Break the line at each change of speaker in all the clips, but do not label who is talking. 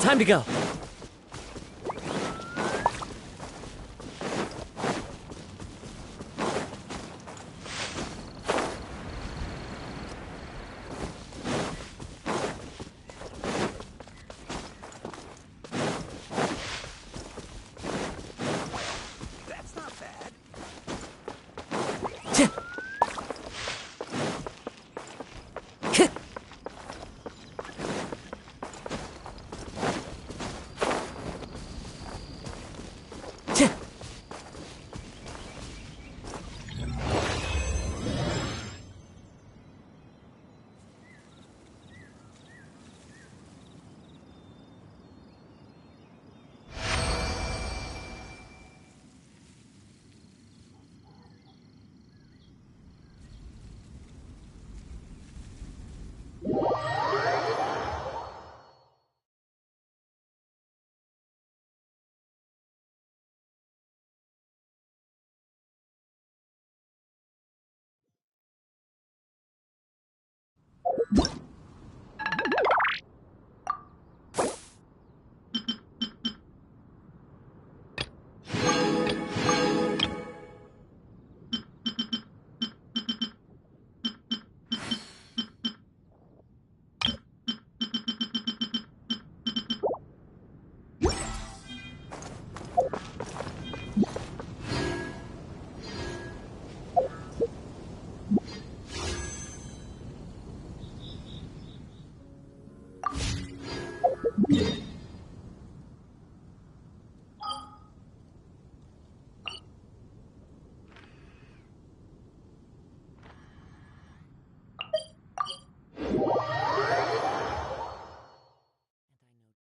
Time to go.
That's not bad.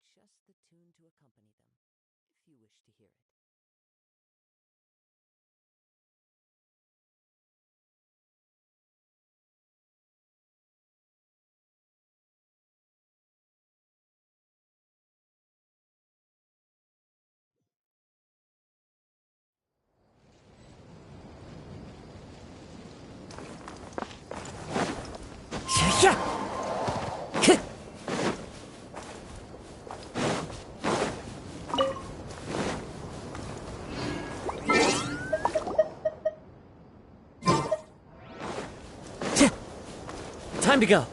Just the tune to accompany them, if you wish to hear it. Time to go.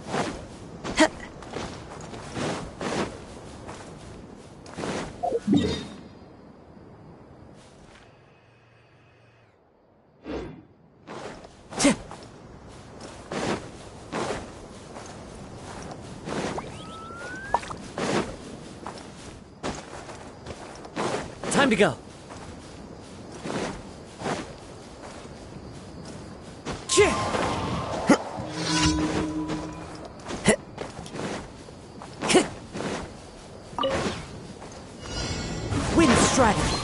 Time to go. Wind strategy.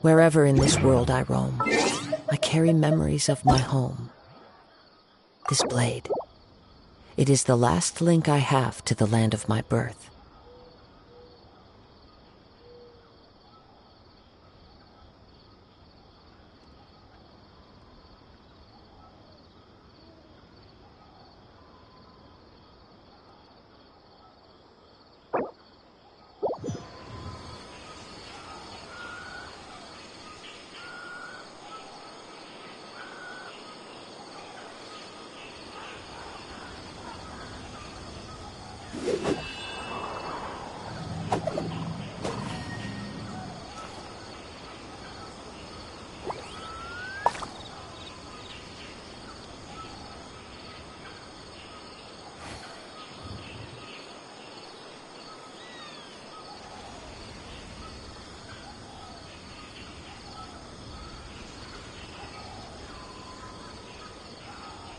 Wherever in this world I roam, I carry memories of my home. This blade, it is the last link I have to the land of my birth.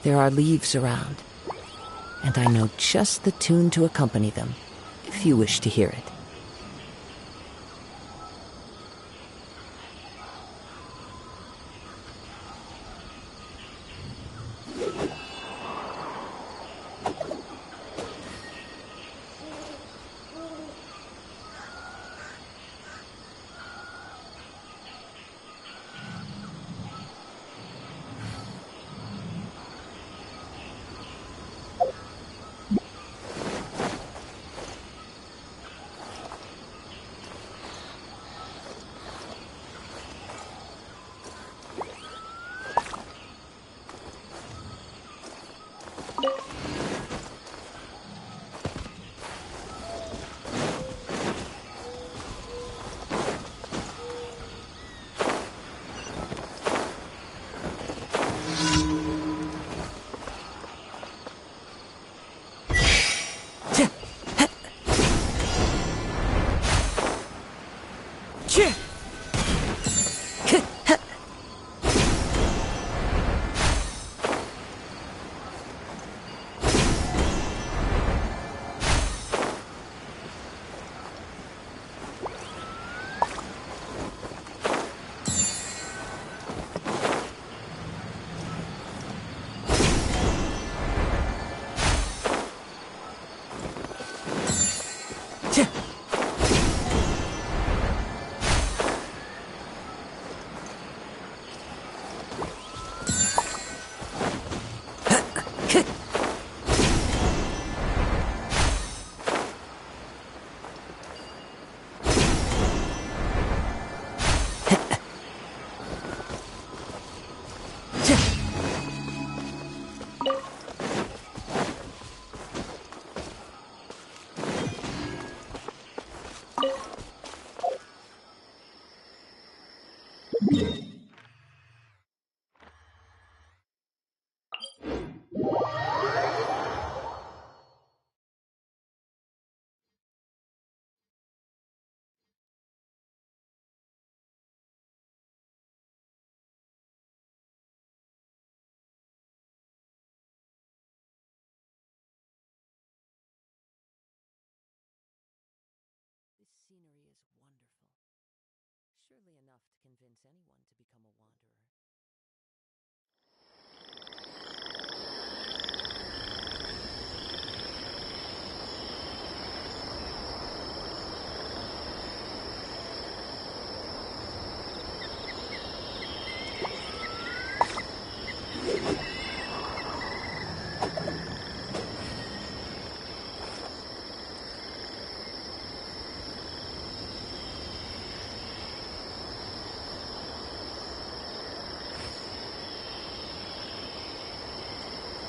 There are leaves around, and I know just the tune to accompany them, if you wish to hear it. is wonderful. Surely enough to convince anyone to become a wanderer.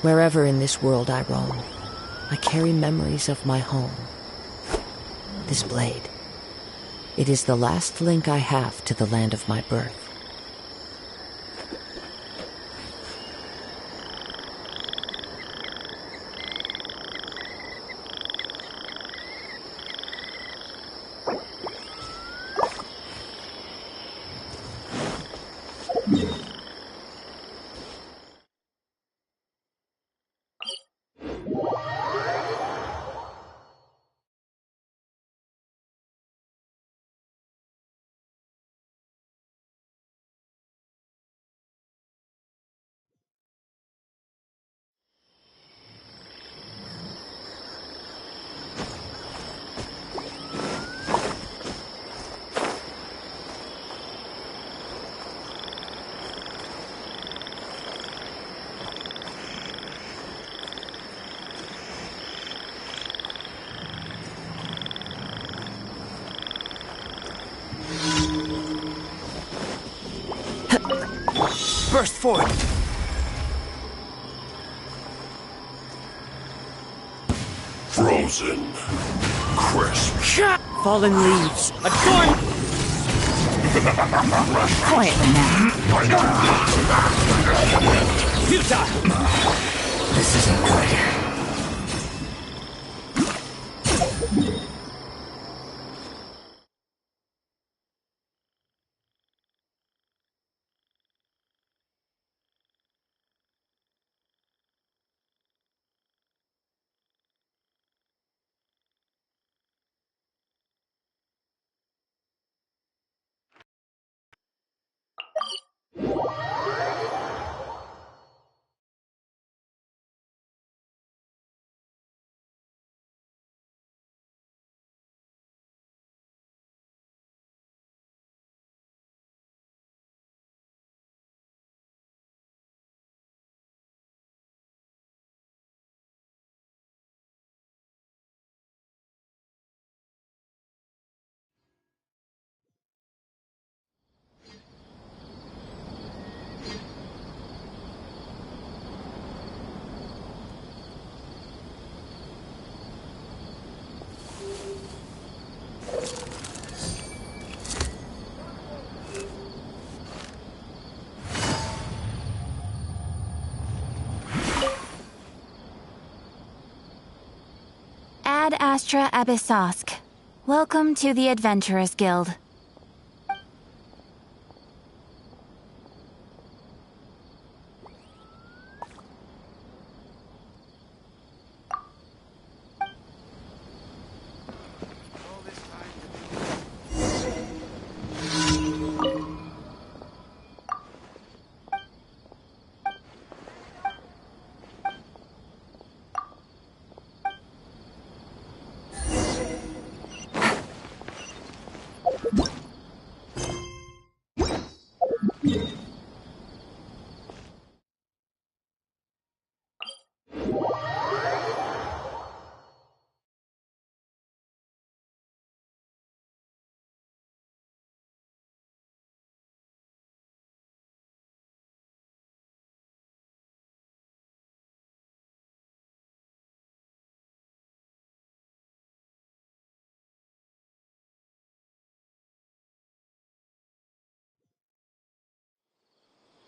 Wherever in this world I roam, I carry memories of my home. This blade. It is the last link I have to the land of my birth.
Burst forward!
Frozen. Crisp.
Fallen leaves. Adorn!
Quietly now.
Futile!
This isn't good.
Ad Astra Abyssosk. Welcome to the Adventurers Guild.
All this time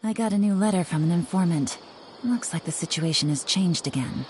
I got a new letter from an informant. Looks like the situation has changed again.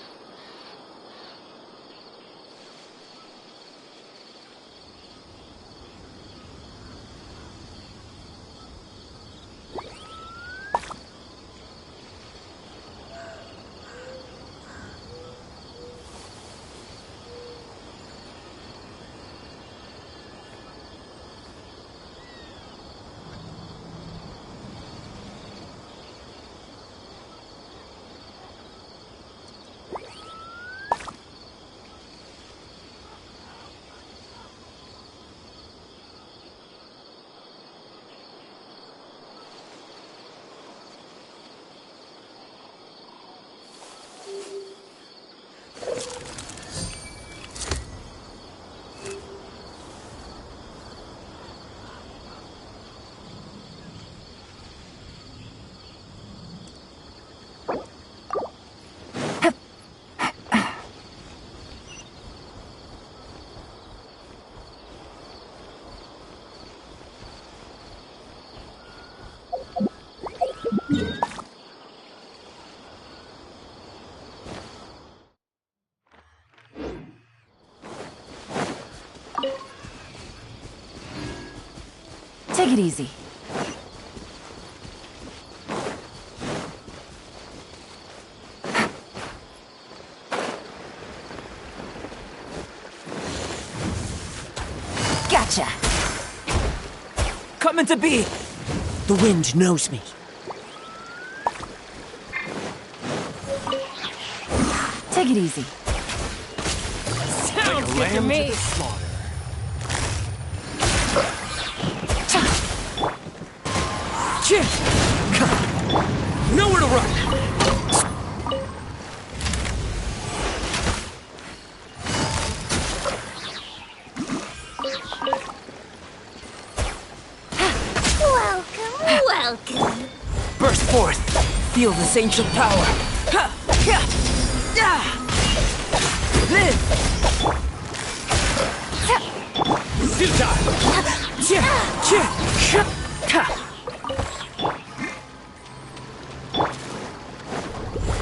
Take it easy. Gotcha!
Coming to be! The wind knows me.
Take it easy.
Sounds good to me! Nowhere to run!
Welcome.
Burst forth! Feel this ancient power! Live!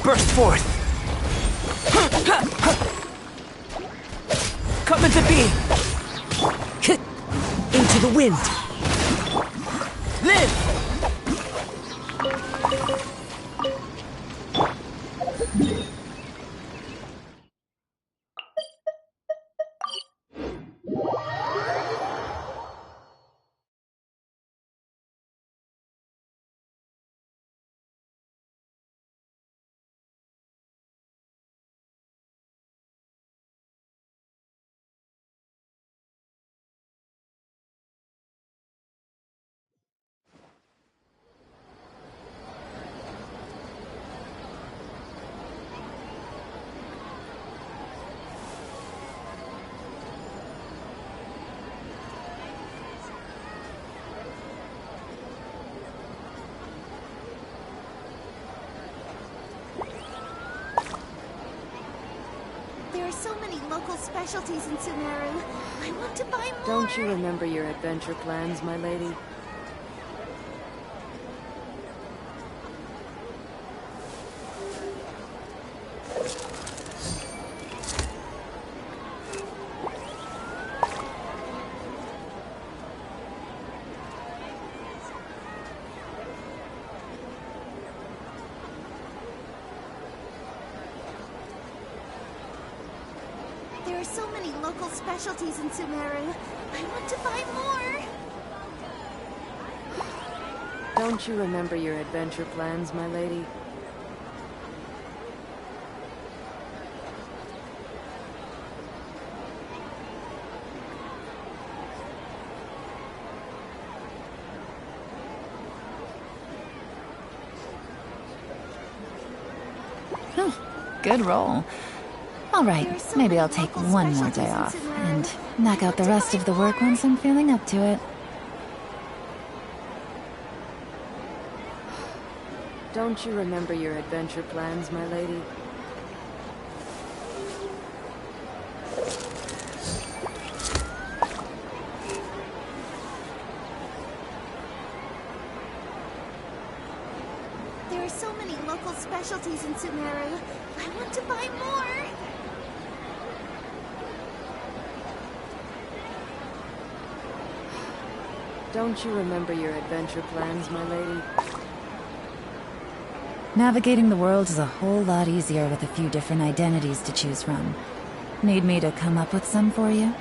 Burst forth! Coming to be! Into the wind! Live!
There are so many local specialties in Sumeru. I want to buy more.
Don't you remember your adventure plans, my lady?
There are so many local specialties in Sumeru. I want to buy more.
Don't you remember your adventure plans, my lady?
Good roll. All right, maybe I'll take one more day off and knock out the rest of the work once I'm feeling up to it.
Don't you remember your adventure plans, my lady?
There are so many local specialties in Sumeru. I want to buy more.
Don't you remember your adventure plans, my lady?
Navigating the world is a whole lot easier with a few different identities to choose from. Need me to come up with some for you?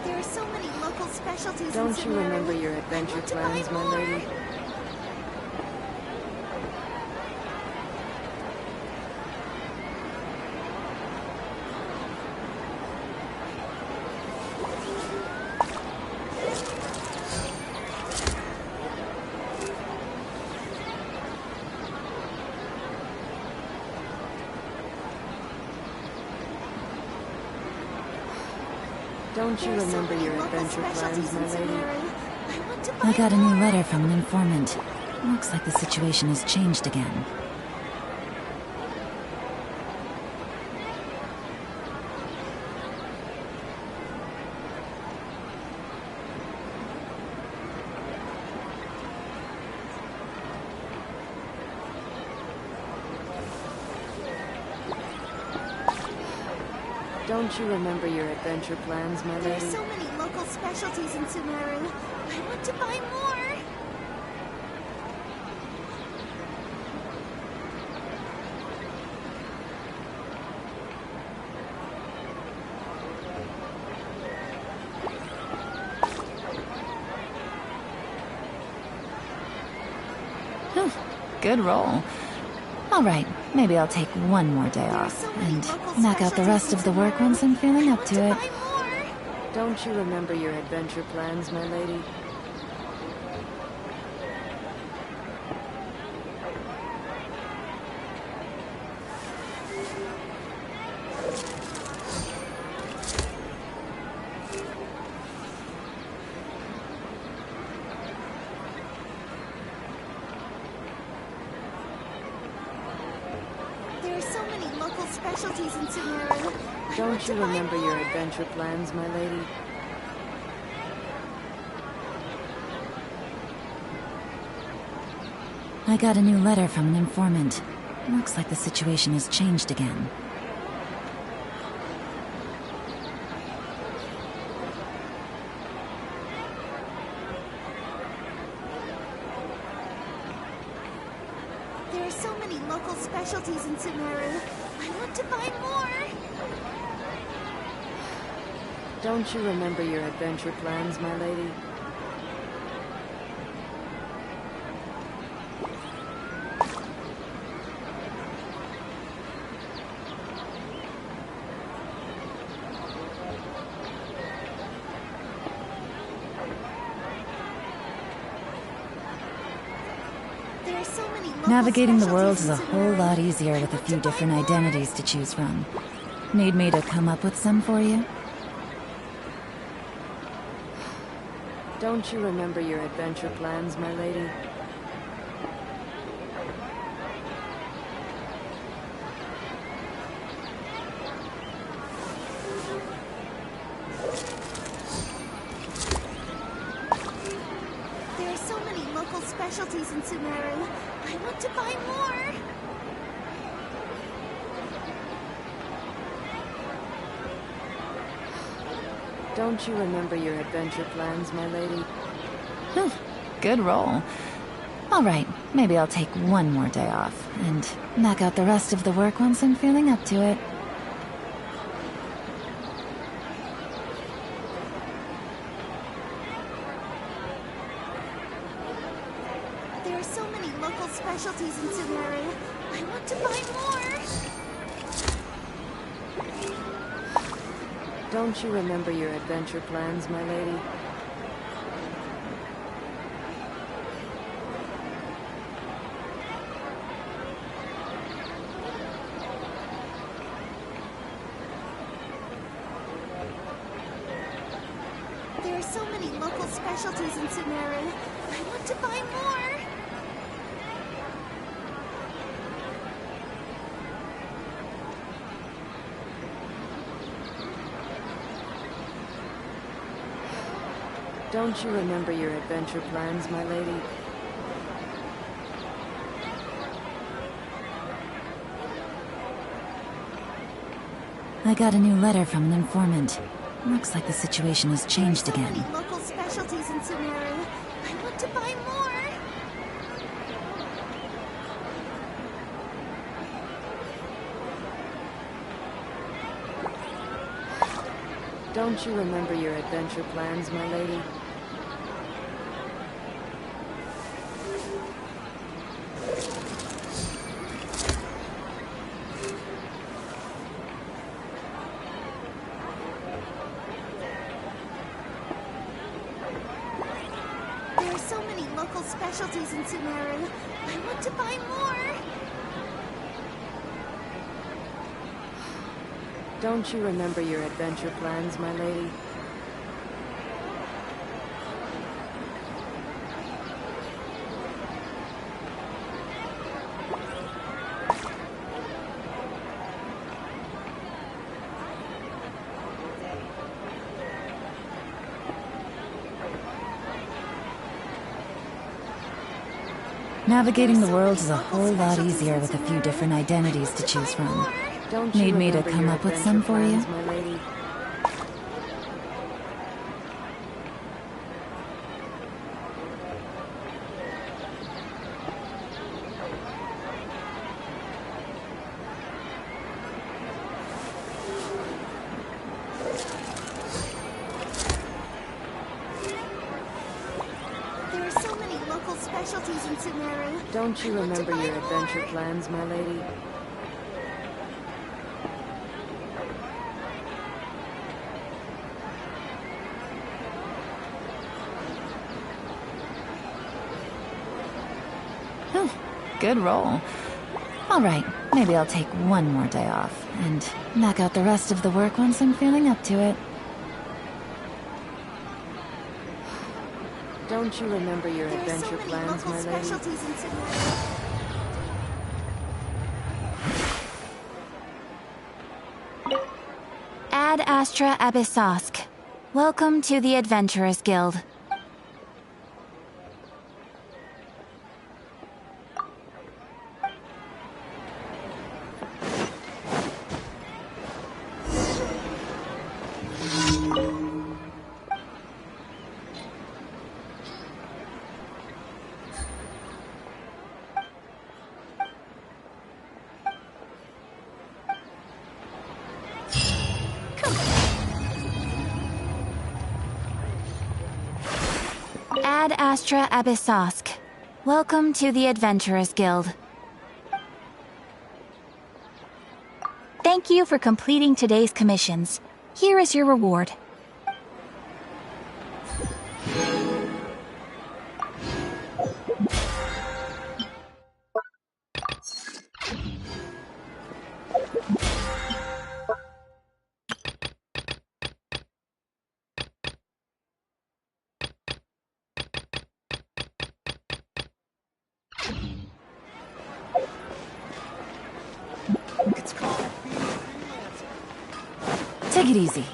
There are so many local specialties
Don't
in
you
Sumeru.
remember your
I
adventure
want to buy
plans, my
more.
lady? Don't you remember your adventure plans, my lady?
I got a new letter from an informant. Looks like the situation has changed again.
Don't you remember your adventure plans, my lady?
There's so many local specialties in Sumeru. I want to buy more.
Whew, good roll. All right, maybe I'll take one more day off and knock out the rest of the work once I'm feeling up to it.
Don't you remember your adventure plans, my lady?
There are so many local specialties in Sumeru.
Don't you remember your adventure plans, my lady?
I got a new letter from an informant. Looks like the situation has changed again.
There are so many local specialties in Sumeru. I want to buy more.
Don't you remember your adventure plans, my lady?
There are so many local
Navigating the world is
specialties
a
in
whole
Sumeru.
lot easier with a few different identities to choose from. Need me to come up with some for you?
Don't you remember your adventure plans, my lady?
There are so many local specialties in Sumeru. I want to buy more.
Don't you remember your adventure plans, my lady?
Whew, good roll. All right, maybe I'll take one more day off and knock out the rest of the work once I'm feeling up to it.
There are so many local specialties in Sumeru. I want to buy more.
Don't you remember your adventure plans, my lady?
There are so many local specialties in Sumeru. I want to buy more.
Don't you remember your adventure plans, my lady?
I got a new letter from an informant. Looks like the situation has changed
So
again.
many local specialties in Sumeru. I want to buy more.
Don't you remember your adventure plans, my lady?
There are so many local specialties in Sumeru. I want to buy more.
Don't you remember your adventure plans, my lady?
Navigating the world is a whole lot easier with a few different identities to choose from.
Don't you
Need me to
remember
come
your
up with some
adventure
for you?
plans, my lady?
There are so many local specialties in Sumeru.
Don't you
I want to
remember
buy
your
more.
adventure plans, my lady?
Good roll. Alright, maybe I'll take one more day off, and knock out the rest of the work once I'm feeling up to it.
Don't you remember your
There are so
adventure
many
plans,
local
my lady?
specialties in Sumeru.
Ad Astra Abyssosk. Welcome to the Adventurers Guild. Ad Astra Abyssosk. Welcome to the Adventurers Guild. Thank you for completing today's commissions. Here is your reward.
Take it easy.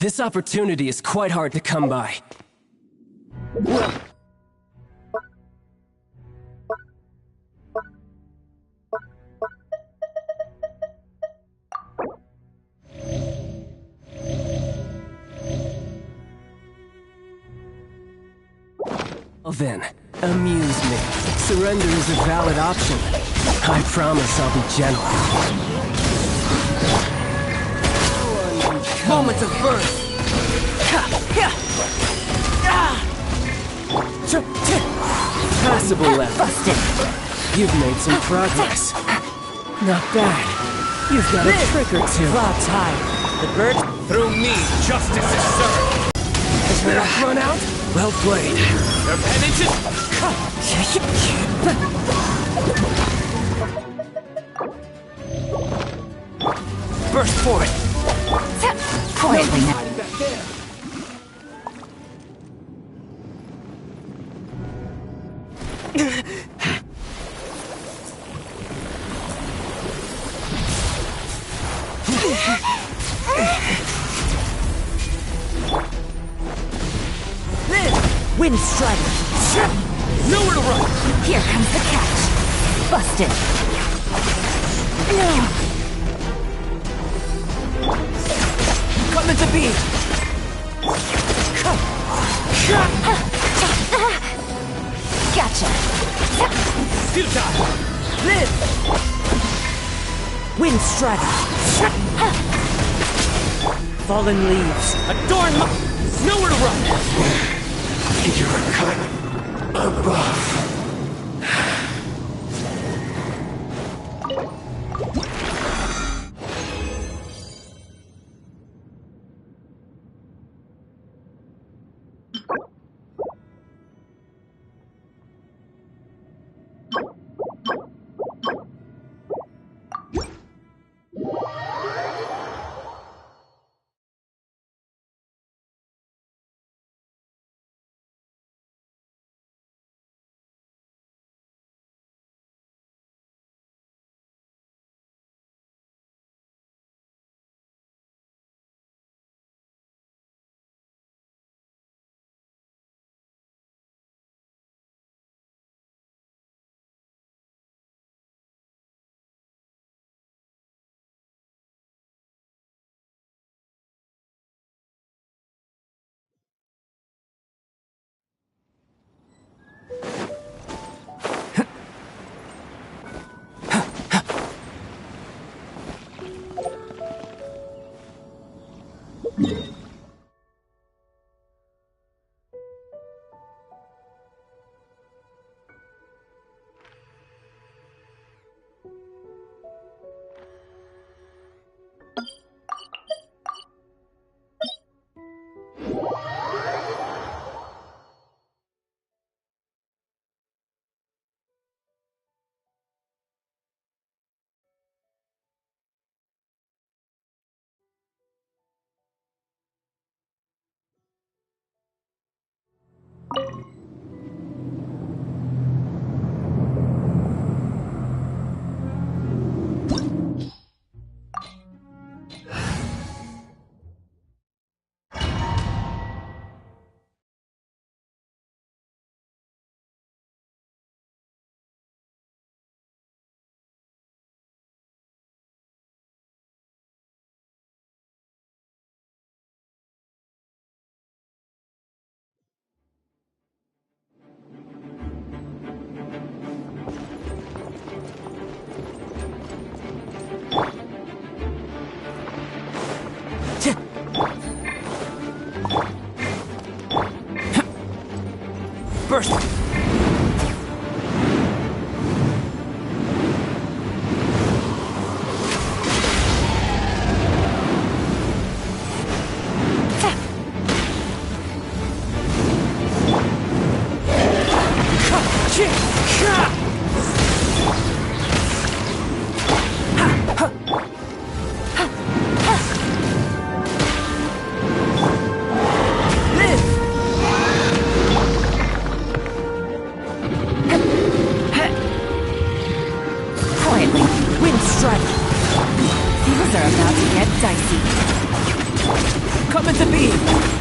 This opportunity is quite hard to come by. Well then, amuse me. Surrender is a valid option. I promise I'll be gentle. Moment of birth! Passable left.
Busted.
You've made some progress. Not bad. You've got a trick or two.
Clouds high. The birds.
Through me, justice is served.
Is there a run out? Well played.
Your penitence.
Burst forth.
Quietly now.
Back there.
Wind strike.
Nowhere to run.
Here comes the catch. Busted.
Coming to be.
Gotcha.
Futile.
Live. Wind strike. Fallen leaves.
Adorn my... Nowhere to run.
You're cut above.
Burst!
Things are about to get dicey.
Come at the beam!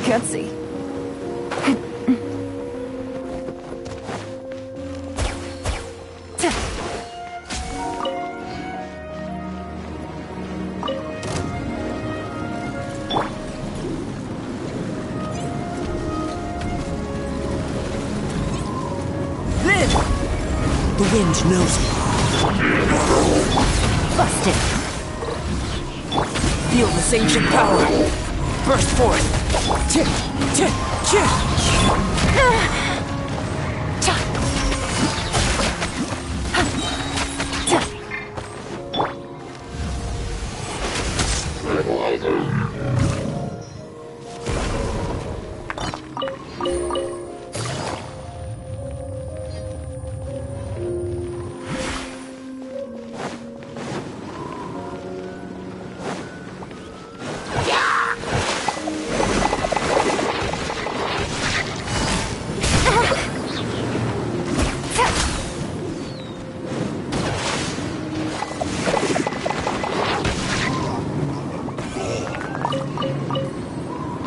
Gutsy.
The wind knows me.
Busted.
Feel this ancient power. Burst forth. Tick, tick, tick.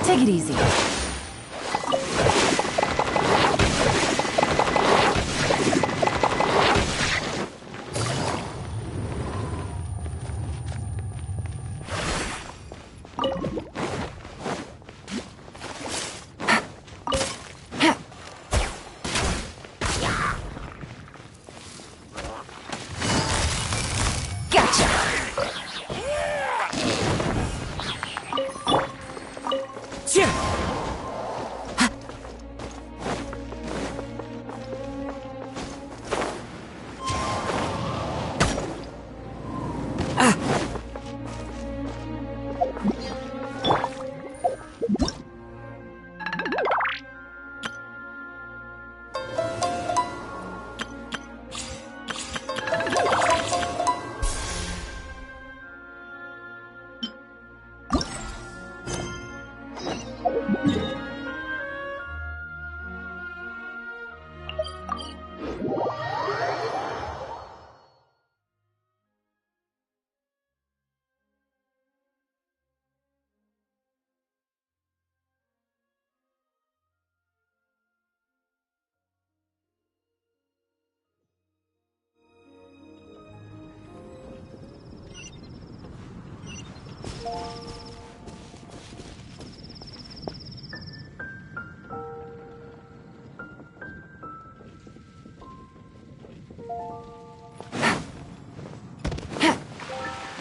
Take it easy.
Tick.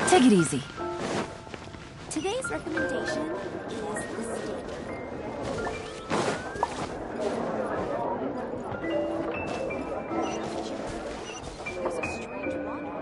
Take it easy.
Today's recommendation is the steak. There's a strange wanderer.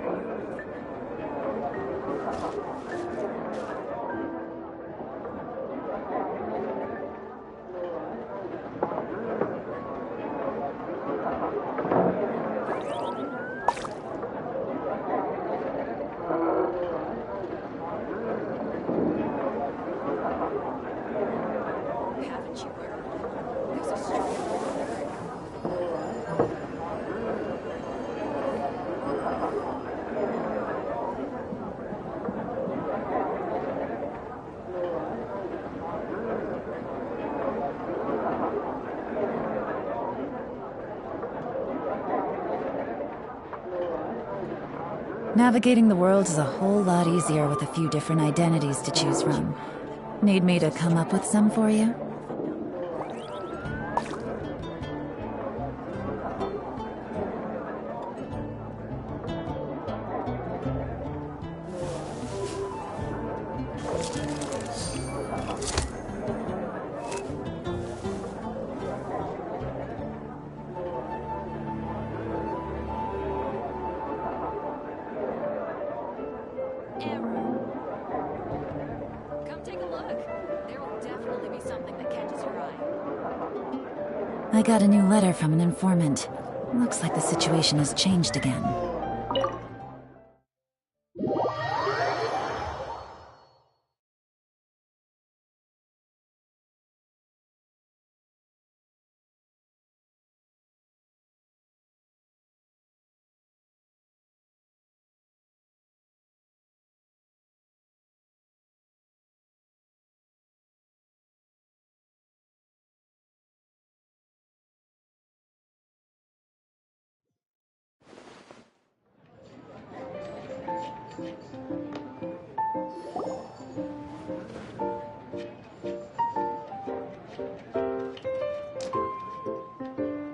Haven't you heard? There's a strange wanderer.
Navigating the world is a whole lot easier with a few different identities to choose from. Need me to come up with some for you?
Come take a look. There will definitely be something that catches your eye.
I got a new letter from an informant. Looks like the situation has changed again.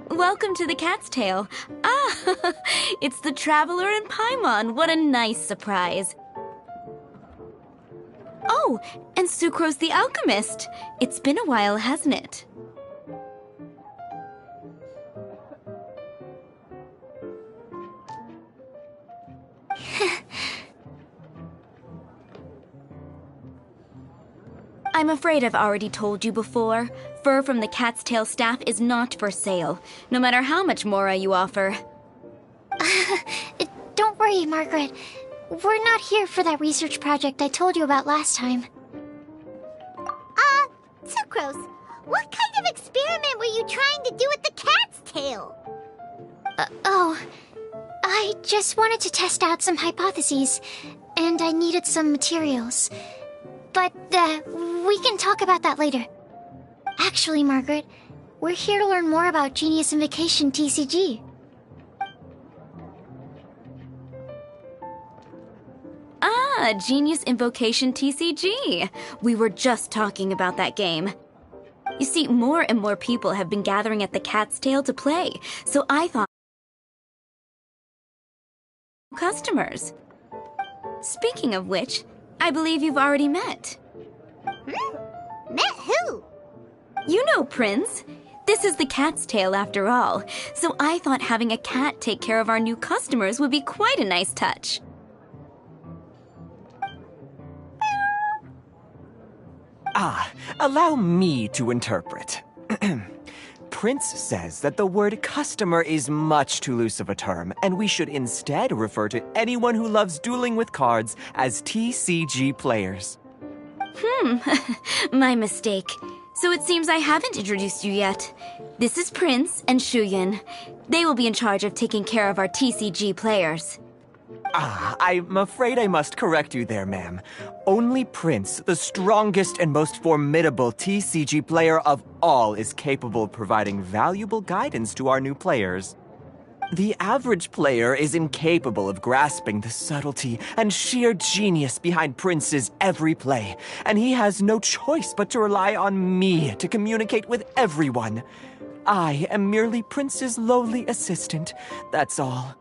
Welcome to the Cat's Tail. Ah, it's the Traveler in Paimon. What a nice surprise. Oh, and Sucrose the Alchemist. It's been a while, hasn't it? I'm afraid I've already told you before. Fur from the Cat's Tail staff is not for sale, no matter how much Mora you offer.
Don't worry, Margaret. We're not here for that research project I told you about last time.
Sucrose, what kind of experiment were you trying to do with the cat's tail?
I just wanted to test out some hypotheses, and I needed some materials. But, we can talk about that later. Actually, Margaret, we're here to learn more about Genius Invocation TCG.
Ah, Genius Invocation TCG. We were just talking about that game. You see, more and more people have been gathering at the Cat's Tail to play, so I thought customers. Speaking of which, I believe you've already met.
Met who?
You know, Prince. This is the Cat's Tail after all, so I thought having a cat take care of our new customers would be quite a nice touch.
Allow me to interpret. Prince says that the word customer is much too loose of a term, and we should instead refer to anyone who loves dueling with cards as TCG players.
My mistake. So it seems I haven't introduced you yet. This is Prince and Shuyan. They will be in charge of taking care of our TCG players.
I'm afraid I must correct you there, ma'am. Only Prince, the strongest and most formidable TCG player of all, is capable of providing valuable guidance to our new players. The average player is incapable of grasping the subtlety and sheer genius behind Prince's every play, and he has no choice but to rely on me to communicate with everyone. I am merely Prince's lowly assistant, that's all.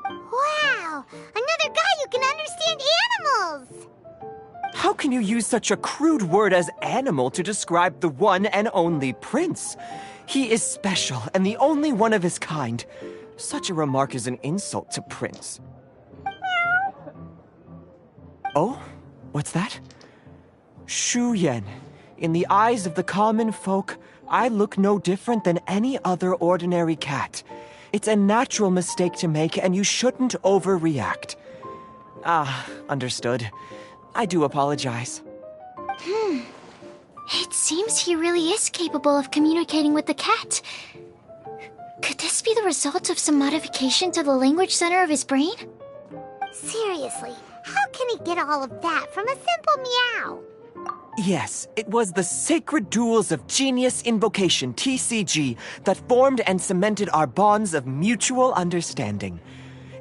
Wow! Another guy who can understand animals!
How can you use such a crude word as animal to describe the one and only Prince? He is special and the only one of his kind. Such a remark is an insult to Prince. Oh? What's that? Shuyan. In the eyes of the common folk, I look no different than any other ordinary cat. It's a natural mistake to make, and you shouldn't overreact. Understood. I do apologize.
It seems he really is capable of communicating with the cat. Could this be the result of some modification to the language center of his brain?
Seriously, how can he get all of that from a simple meow?
Yes, it was the sacred duels of Genius Invocation, TCG, that formed and cemented our bonds of mutual understanding.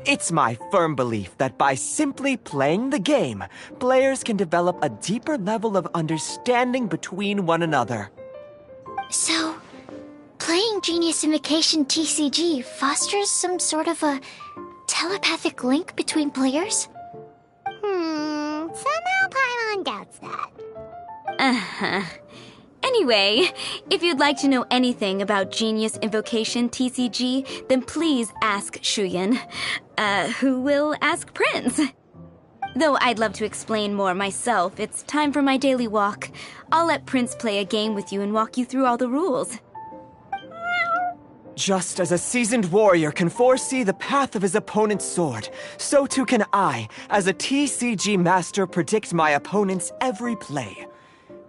It's my firm belief that by simply playing the game, players can develop a deeper level of understanding between one another.
So, playing Genius Invocation TCG fosters some sort of a telepathic link between players?
Somehow Paimon doubts that.
Anyway, if you'd like to know anything about Genius Invocation TCG, then please ask Shuyan, who will ask Prince. Though I'd love to explain more myself, it's time for my daily walk. I'll let Prince play a game with you and walk you through all the rules.
Just as a seasoned warrior can foresee the path of his opponent's sword, so too can I, as a TCG master, predict my opponent's every play.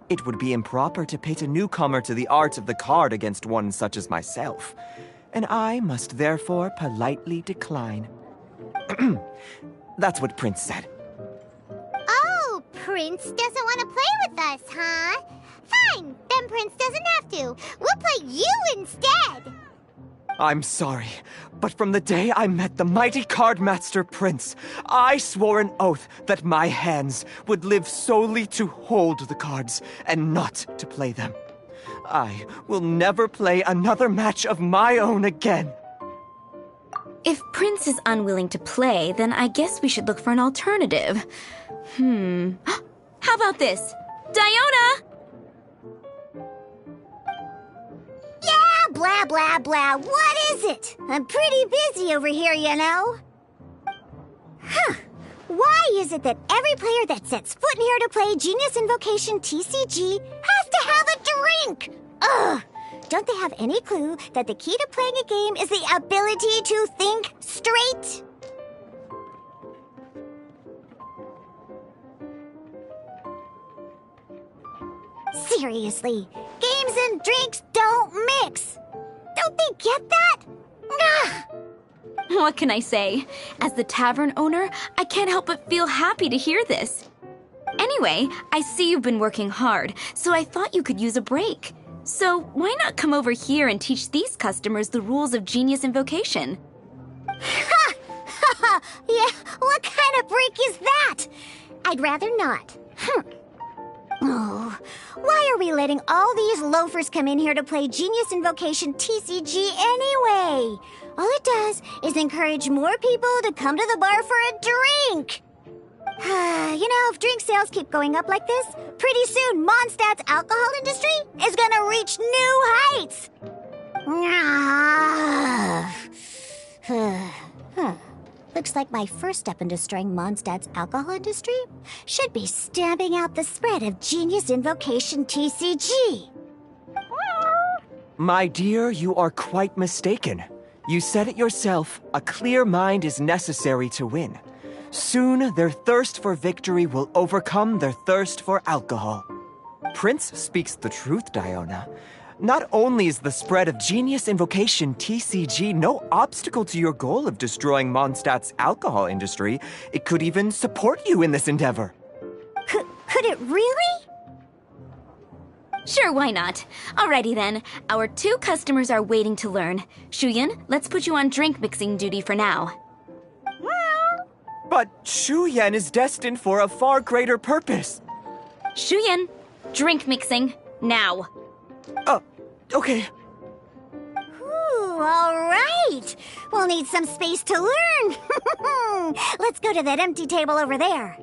It would be improper to pit a newcomer to the art of the card against one such as myself, and I must therefore politely decline. That's what Prince said.
Oh, Prince doesn't want to play with us, huh? Fine, then Prince doesn't have to. We'll play you instead.
I'm sorry, but from the day I met the mighty cardmaster Prince, I swore an oath that my hands would live solely to hold the cards and not to play them. I will never play another match of my own again.
If Prince is unwilling to play, then I guess we should look for an alternative. How about this? Diona!
Yeah, blah, blah, blah. What is it? I'm pretty busy over here, you know. Why is it that every player that sets foot in here to play Genius Invocation TCG has to have a drink? Ugh! Don't they have any clue that the key to playing a game is the ability to think straight? Seriously, games and drinks don't mix. Don't they get that? Ugh.
What can I say? As the tavern owner, I can't help but feel happy to hear this. Anyway, I see you've been working hard, so I thought you could use a break. So why not come over here and teach these customers the rules of Genius Invocation?
Ha! Ha! Yeah, what kind of break is that? I'd rather not. Oh, why are we letting all these loafers come in here to play Genius Invocation TCG anyway? All it does is encourage more people to come to the bar for a drink. You know, if drink sales keep going up like this, pretty soon Mondstadt's alcohol industry is gonna reach new heights. Looks like my first step in destroying Mondstadt's alcohol industry should be stamping out the spread of Genius Invocation TCG.
My dear, you are quite mistaken. You said it yourself, a clear mind is necessary to win. Soon, their thirst for victory will overcome their thirst for alcohol. Prince speaks the truth, Diona. Not only is the spread of Genius Invocation TCG no obstacle to your goal of destroying Mondstadt's alcohol industry, it could even support you in this endeavor.
Could it really?
Sure, why not? Alrighty then. Our 2 customers are waiting to learn. Shuyan, let's put you on drink mixing duty for now.
But Shuyan is destined for a far greater purpose.
Shuyan, drink mixing, now.
Okay.
Ooh, all right. We'll need some space to learn. Let's go to that empty table over there.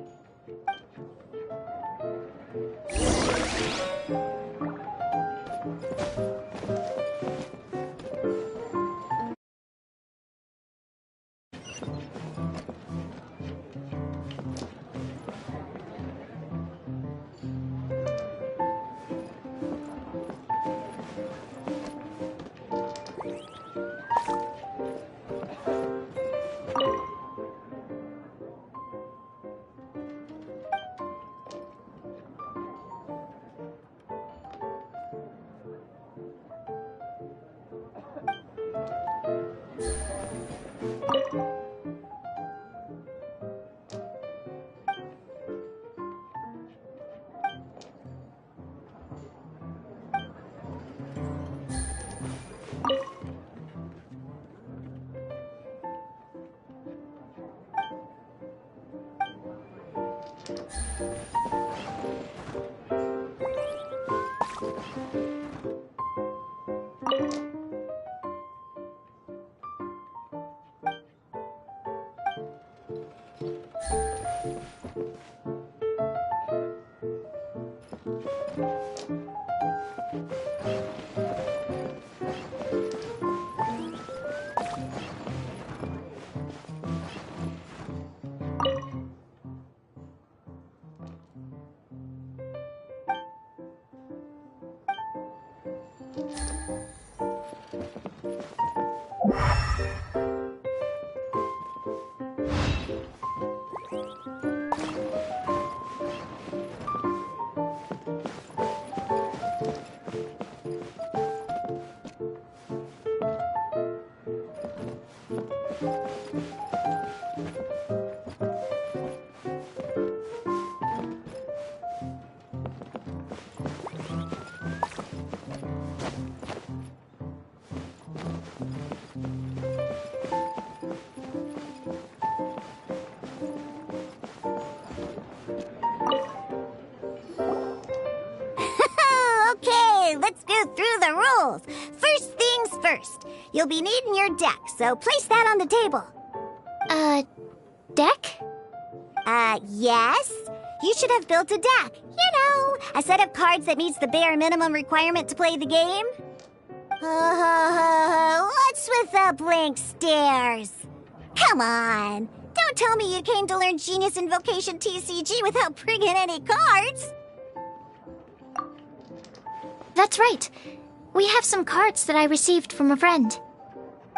Okay, let's go through the rules. First things first. You'll be needing your deck, so place that on the table.
Deck?
Yes. You should have built a deck. You know, a set of cards that meets the bare minimum requirement to play the game. What's with the blank stares? Come on. Don't tell me you came to learn Genius Invocation TCG without bringing any cards.
That's right. We have some cards that I received from a friend.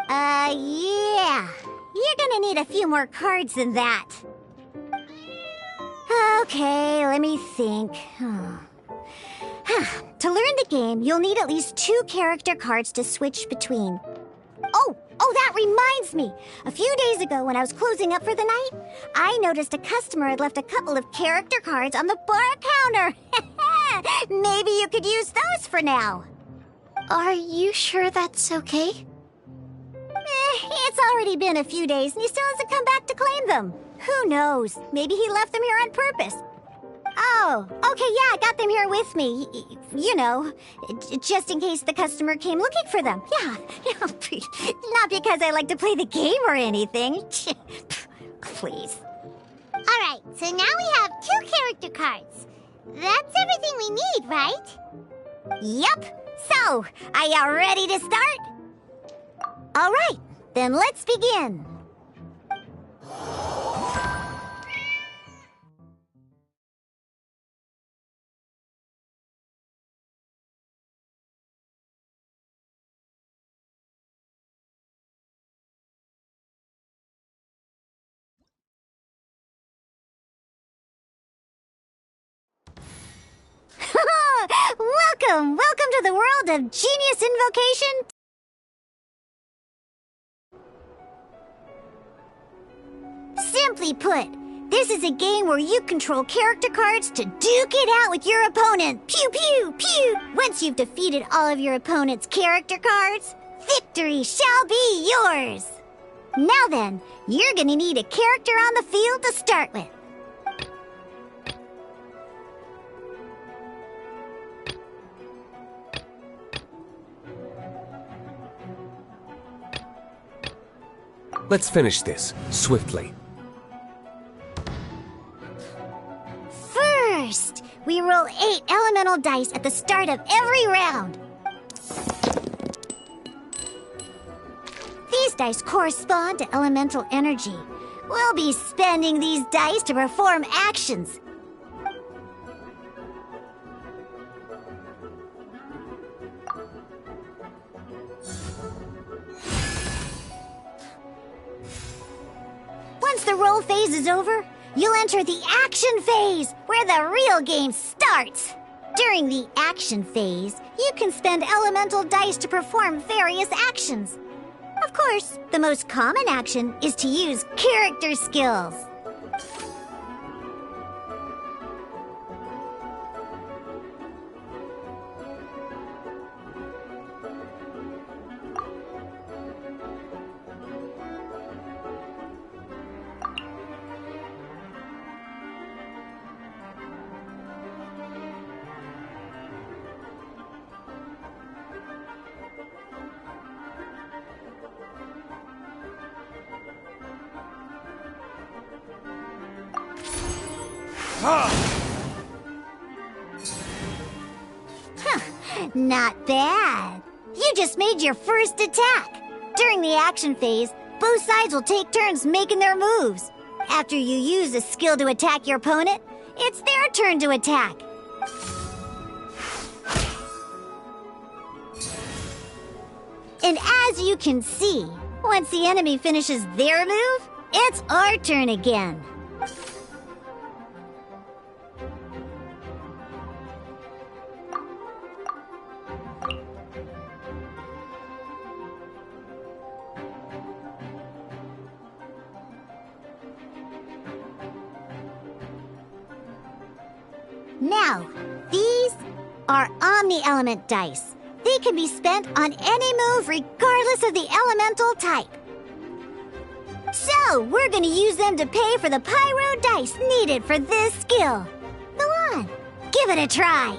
Yeah. You're gonna need a few more cards than that. Okay, let me think. To learn the game, you'll need at least 2 character cards to switch between. Oh, that reminds me. A few days ago, when I was closing up for the night, I noticed a customer had left a couple of character cards on the bar counter. Maybe you could use those for now.
Are you sure that's okay?
It's already been a few days and he still hasn't come back to claim them. Who knows? Maybe he left them here on purpose. Oh, okay, yeah, I got them here with me. You know, just in case the customer came looking for them. Yeah, not because I like to play the game or anything. Please.
All right, so now we have 2 character cards. That's everything we need, right?
Yep. So, are you ready to start? All right, then let's begin. Welcome to the world of Genius Invocation. Simply put, this is a game where you control character cards to duke it out with your opponent. Pew, pew, pew. Once you've defeated all of your opponent's character cards, victory shall be yours. Now then, you're gonna need a character on the field to start with.
Let's finish this, swiftly.
First, we roll 8 elemental dice at the start of every round. These dice correspond to elemental energy. We'll be spending these dice to perform actions. Once the roll phase is over, you'll enter the action phase, where the real game starts. During the action phase, you can spend elemental dice to perform various actions. Of course, the most common action is to use character skills. Not bad. You just made your first attack. During the action phase, both sides will take turns making their moves. After you use a skill to attack your opponent, it's their turn to attack. And as you can see, once the enemy finishes their move, it's our turn again. Now, these are Omni-Element dice. They can be spent on any move regardless of the elemental type. So, we're gonna use them to pay for the pyro dice needed for this skill. Go on, give it a try.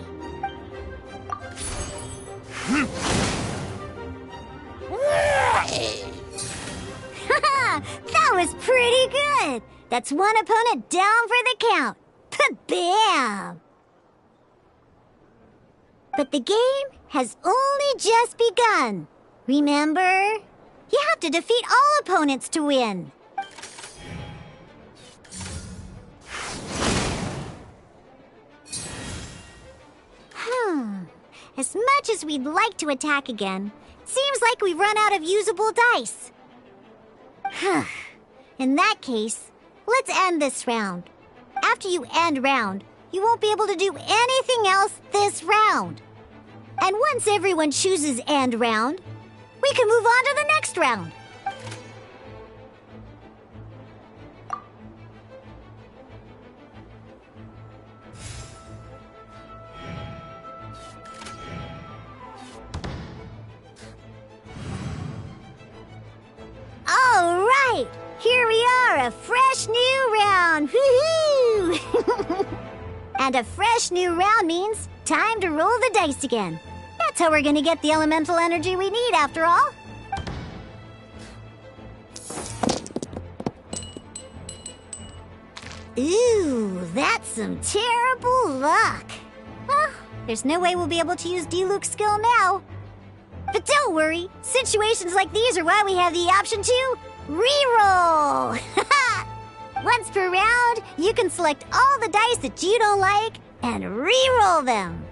That was pretty good. That's one opponent down for the count. Bam! But the game has only just begun. Remember? You have to defeat all opponents to win. As much as we'd like to attack again, it seems like we've run out of usable dice. In that case, let's end this round. After you end round, you won't be able to do anything else this round. And once everyone chooses end round, we can move on to the next round. All right, here we are, a fresh new round. Woohoo! And a fresh new round means time to roll the dice again. That's how we're gonna get the elemental energy we need, after all. Ooh, that's some terrible luck. Well, there's no way we'll be able to use Diluc's skill now. But don't worry, situations like these are why we have the option to reroll. Once per round, you can select all the dice that you don't like and reroll them.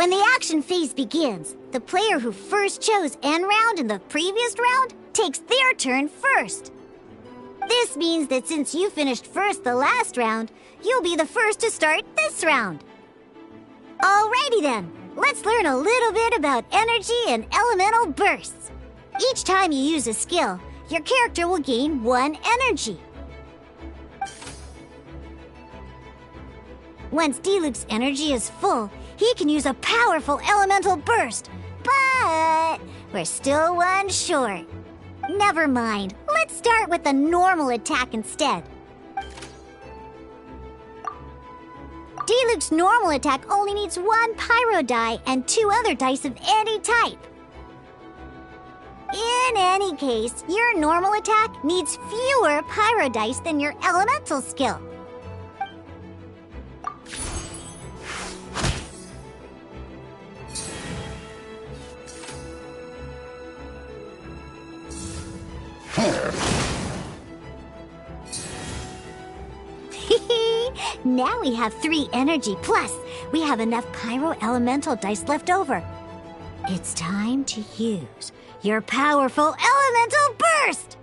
When the action phase begins, the player who first chose end round in the previous round takes their turn first. This means that since you finished first the last round, you'll be the first to start this round. Alrighty then, let's learn a little bit about energy and elemental bursts. Each time you use a skill, your character will gain 1 energy. Once Diluc's energy is full, he can use a powerful elemental burst. But we're still 1 short. Never mind, let's start with a normal attack instead. Diluc's normal attack only needs 1 pyro die and 2 other dice of any type. In any case, your normal attack needs fewer pyro dice than your elemental skill. Now we have 3 energy, plus we have enough pyro elemental dice left over. It's time to use your powerful elemental burst!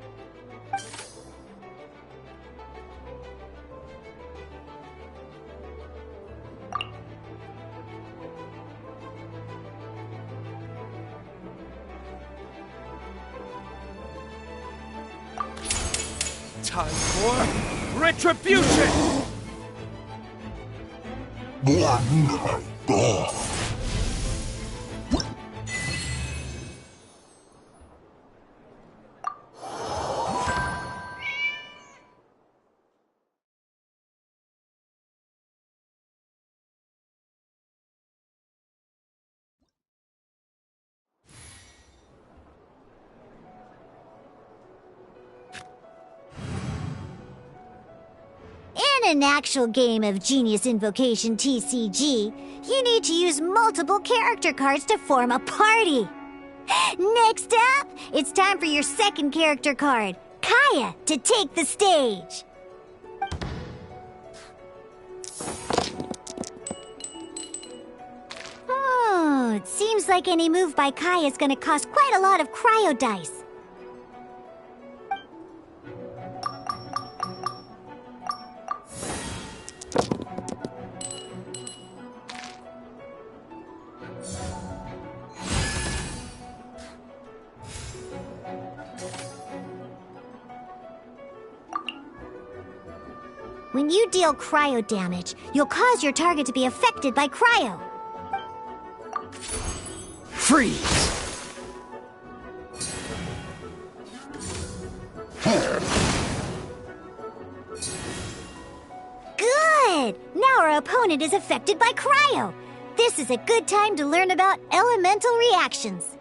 Time for retribution!
In an actual game of Genius Invocation TCG, you need to use multiple character cards to form a party. Next up, it's time for your second character card, Kaya, to take the stage. Oh, it seems like any move by Kaya is going to cost quite a lot of cryo dice. When you deal cryo damage, you'll cause your target to be affected by cryo.
Freeze!
Good! Now our opponent is affected by cryo. This is a good time to learn about elemental reactions.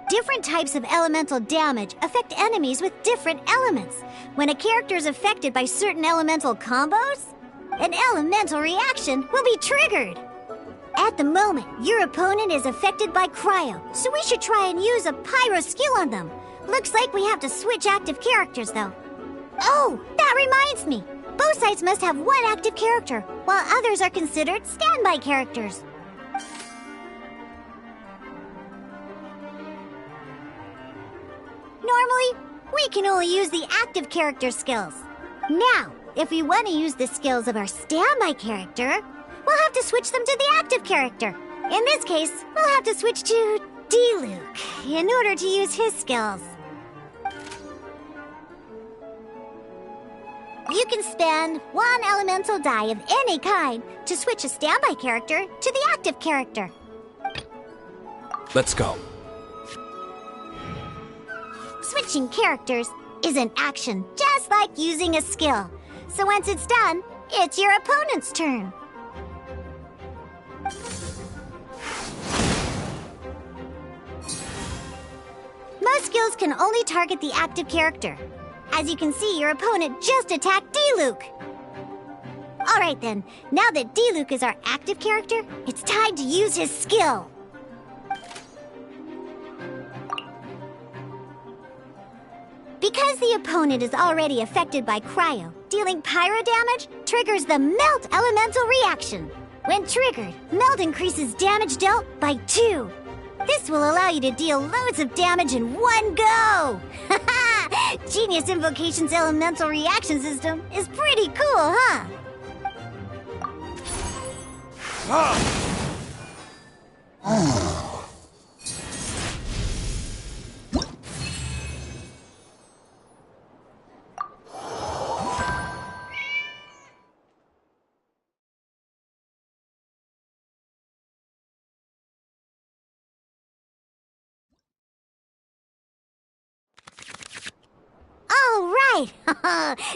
Different types of elemental damage affect enemies with different elements. When a character is affected by certain elemental combos, an elemental reaction will be triggered. At the moment, your opponent is affected by cryo, so we should try and use a pyro skill on them. Looks like we have to switch active characters, though. Oh, that reminds me. Both sides must have 1 active character, while others are considered standby characters. Normally, we can only use the active character skills. Now, if we want to use the skills of our standby character, we'll have to switch them to the active character. In this case, we'll have to switch to Diluc in order to use his skills. You can spend 1 elemental die of any kind to switch a standby character to the active character.
Let's go.
Switching characters is an action just like using a skill. So once it's done, it's your opponent's turn. Most skills can only target the active character. As you can see, your opponent just attacked Diluc. Alright then, now that Diluc is our active character, it's time to use his skill. Because the opponent is already affected by cryo, dealing pyro damage triggers the melt elemental reaction. When triggered, Melt increases damage dealt by 2. This will allow you to deal loads of damage in one go! Genius Invocation's elemental reaction system is pretty cool, huh? Alright!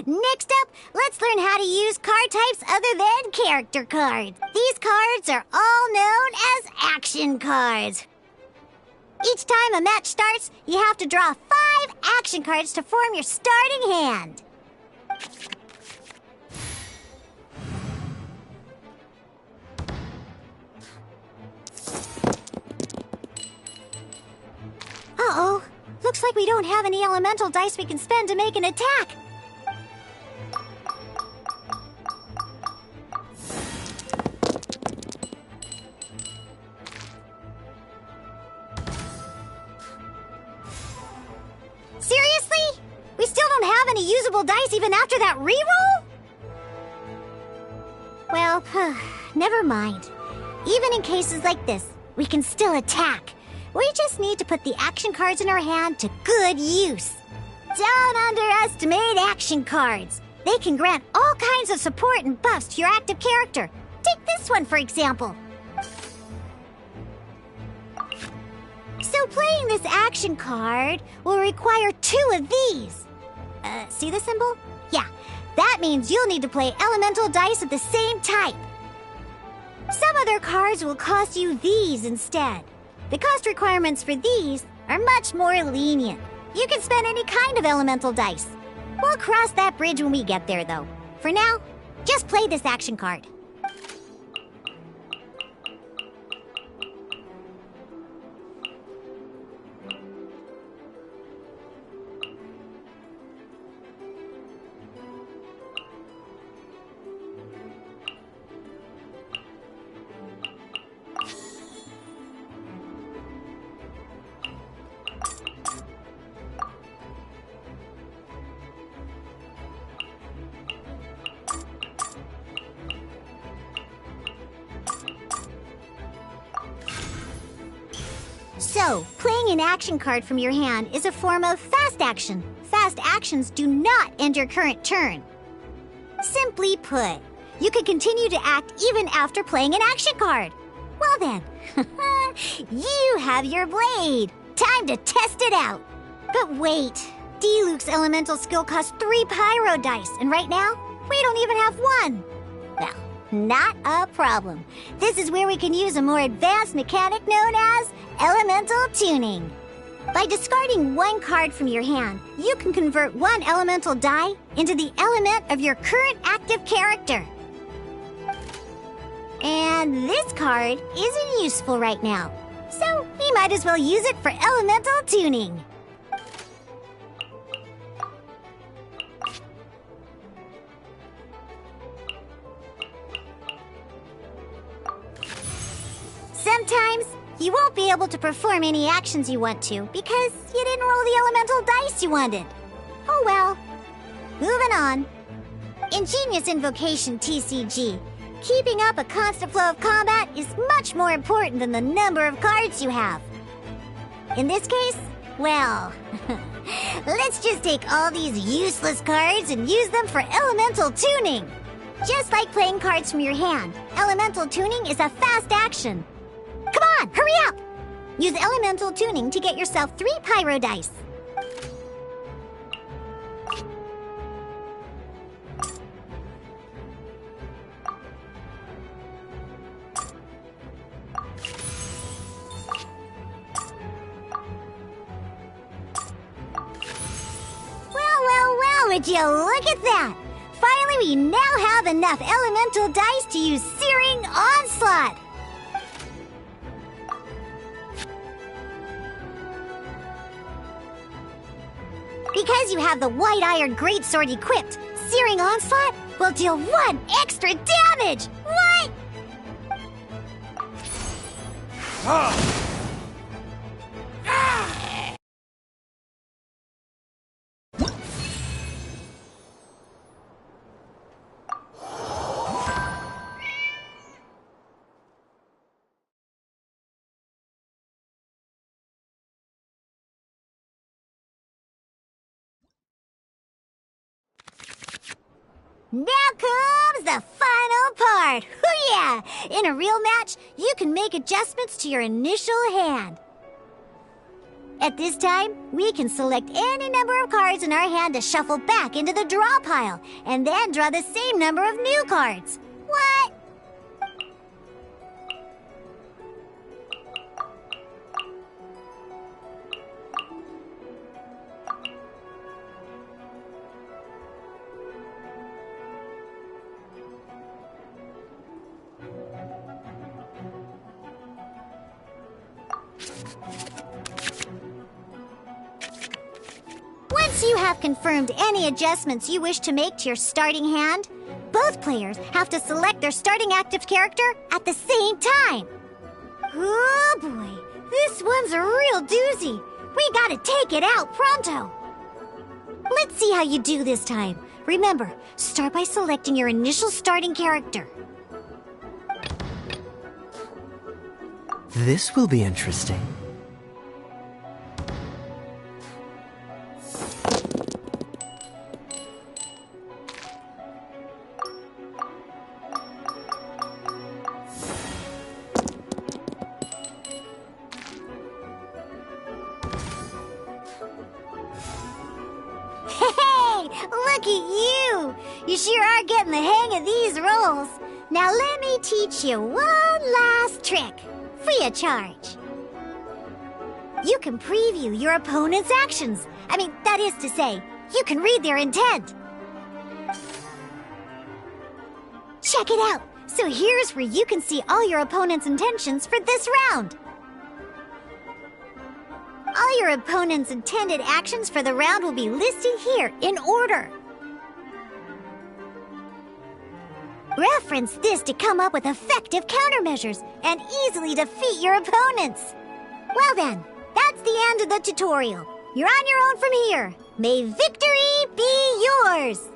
Next up, let's learn how to use card types other than character cards. These cards are all known as action cards. Each time a match starts, you have to draw 5 action cards to form your starting hand. Uh-oh. Looks like we don't have any elemental dice we can spend to make an attack. Seriously? We still don't have any usable dice even after that reroll? Well, never mind. Even in cases like this, we can still attack. We just need to put the action cards in our hand to good use. Don't underestimate action cards. They can grant all kinds of support and buffs to your active character. Take this one, for example. So playing this action card will require 2 of these. See the symbol? Yeah, that means you'll need to play elemental dice of the same type. Some other cards will cost you these instead. The cost requirements for these are much more lenient. You can spend any kind of elemental dice. We'll cross that bridge when we get there, though. For now, just play this action card. So, playing an action card from your hand is a form of fast action. Fast actions do not end your current turn. Simply put, you can continue to act even after playing an action card. Well then, you have your blade. Time to test it out. But wait, Diluc's elemental skill costs 3 pyro dice, and right now, we don't even have 1. Well, not a problem. This is where we can use a more advanced mechanic known as elemental tuning. By discarding 1 card from your hand, you can convert 1 elemental die into the element of your current active character. And this card isn't useful right now, so we might as well use it for elemental tuning. Sometimes you won't be able to perform any actions you want to because you didn't roll the elemental dice you wanted. Oh well. Moving on. In Genius Invocation TCG, keeping up a constant flow of combat is much more important than the number of cards you have. In this case, well, let's just take all these useless cards and use them for elemental tuning. Just like playing cards from your hand, elemental tuning is a fast action. Come on, hurry up! Use elemental tuning to get yourself 3 pyro dice. Well, would you look at that? Finally, we now have enough elemental dice to use Searing Onslaught. Because you have the White Iron Greatsword equipped, Searing Onslaught will deal 1 extra damage! What? Now comes the final part! Hoo-yeah! In a real match, you can make adjustments to your initial hand. At this time, we can select any number of cards in our hand to shuffle back into the draw pile, and then draw the same number of new cards. What? Once you have confirmed any adjustments you wish to make to your starting hand, both players have to select their starting active character at the same time. Oh boy, this one's a real doozy. We gotta take it out pronto. Let's see how you do this time. Remember, start by selecting your initial starting character.
This will be interesting.
Look at you! You sure are getting the hang of these rolls. Now let me teach you one last trick, free of charge. You can preview your opponent's actions. That is to say, you can read their intent. Check it out. So here's where you can see all your opponent's intentions for this round. All your opponent's intended actions for the round will be listed here in order. Reference this to come up with effective countermeasures and easily defeat your opponents. Well then, that's the end of the tutorial. You're on your own from here. May victory be yours!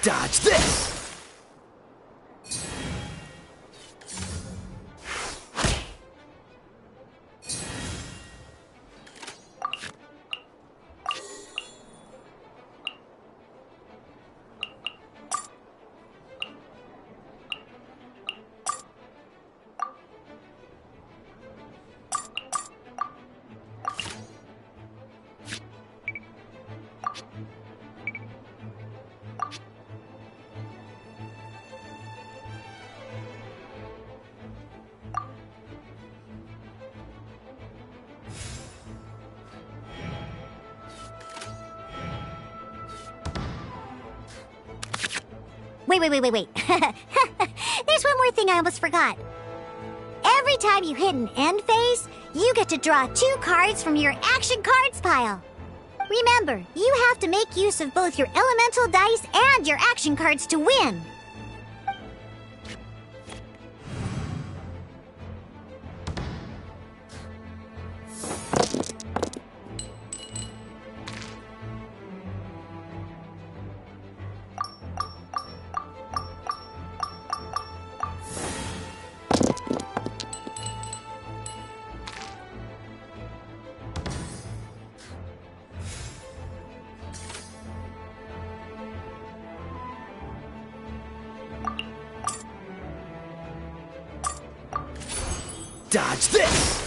Dodge this!
Wait. There's one more thing I almost forgot. Every time you hit an end phase, you get to draw 2 cards from your action cards pile. Remember, you have to make use of both your elemental dice and your action cards to win.
Dodge this!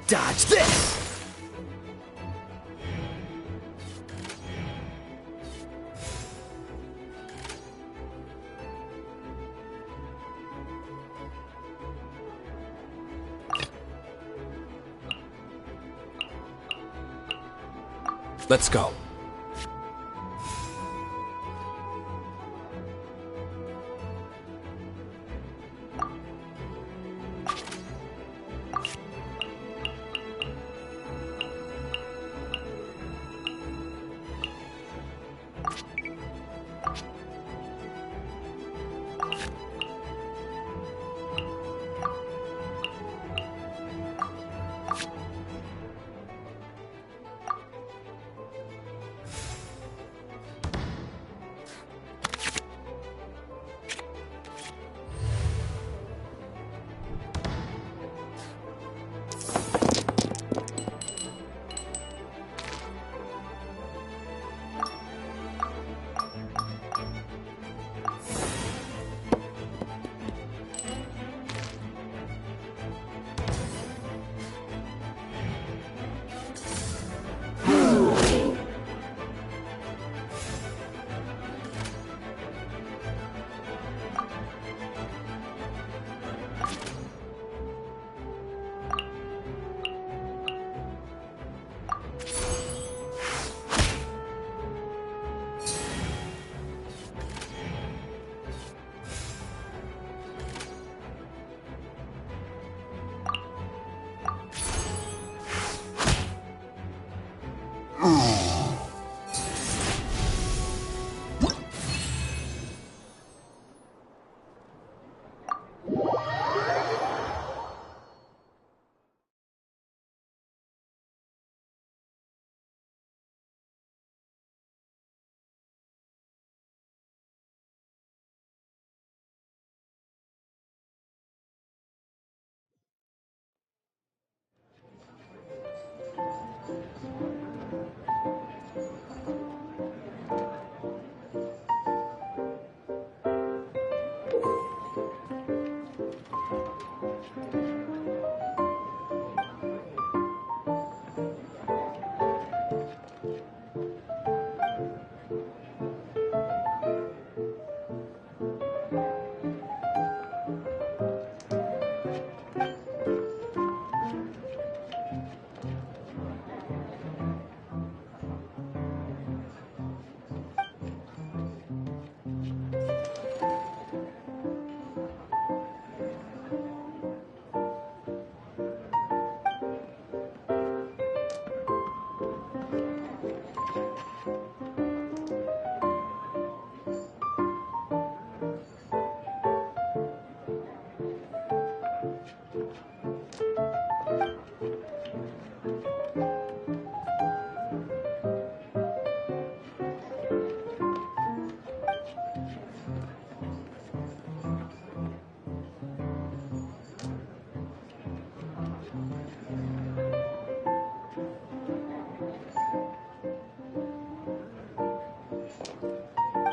Dodge this! Let's go.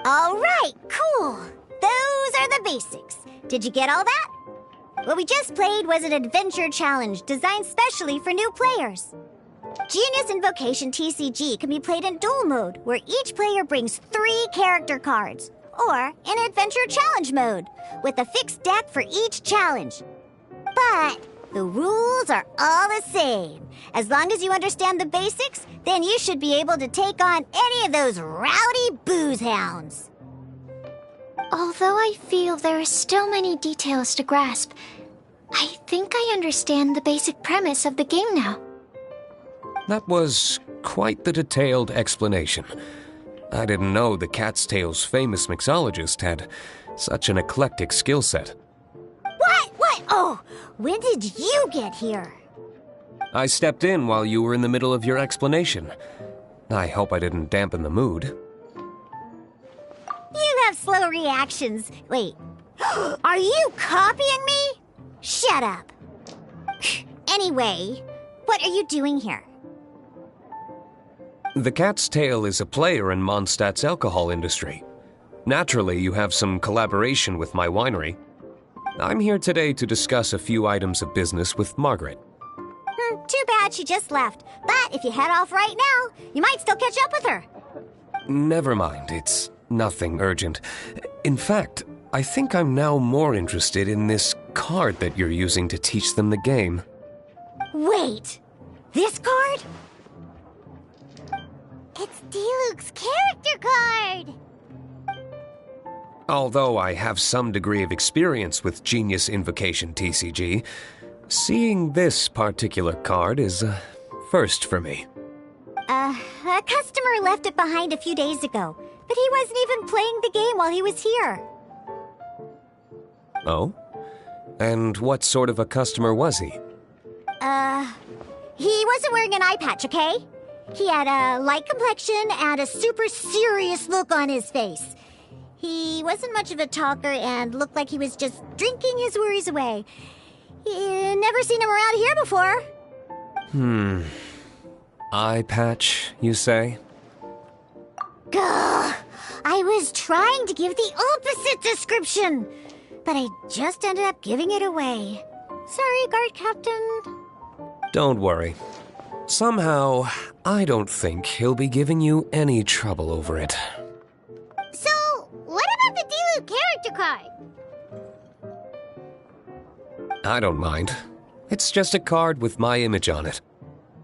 All right, cool. Those are the basics. Did you get all that? What we just played was an adventure challenge designed specially for new players. Genius Invocation TCG can be played in duel mode, where each player brings 3 character cards, or in adventure challenge mode, with a fixed deck for each challenge. But the rules are all the same. As long as you understand the basics, then you should be able to take on any of those rowdy booze hounds.
Although I feel there are still many details to grasp, I think I understand the basic premise of the game now.
That was quite the detailed explanation. I didn't know the Cat's Tail's famous mixologist had such an eclectic skill set.
What? Oh, when did you get here?
I stepped in while you were in the middle of your explanation. I hope I didn't dampen the mood.
You have slow reactions. Wait, are you copying me? Shut up. Anyway, what are you doing here?
The Cat's Tail is a player in Mondstadt's alcohol industry. Naturally, you have some collaboration with my winery. I'm here today to discuss a few items of business with Margaret.
Too bad she just left. But if you head off right now, you might still catch up with her.
Never mind, it's nothing urgent. In fact, I think I'm now more interested in this card that you're using to teach them the game.
Wait, this card?
It's Diluc's character card!
Although I have some degree of experience with Genius Invocation TCG, seeing this particular card is a first for me.
A customer left it behind a few days ago, but he wasn't even playing the game while he was here.
Oh? And what sort of a customer was he?
He wasn't wearing an eye patch, okay? He had a light complexion and a super serious look on his face. He wasn't much of a talker and looked like he was just drinking his worries away. Never seen him around here before.
Eye patch, you say?
Gah! I was trying to give the opposite description, but I just ended up giving it away. Sorry, guard captain.
Don't worry. Somehow, I don't think he'll be giving you any trouble over it.
So, what about the Diluc character card?
I don't mind. It's just a card with my image on it.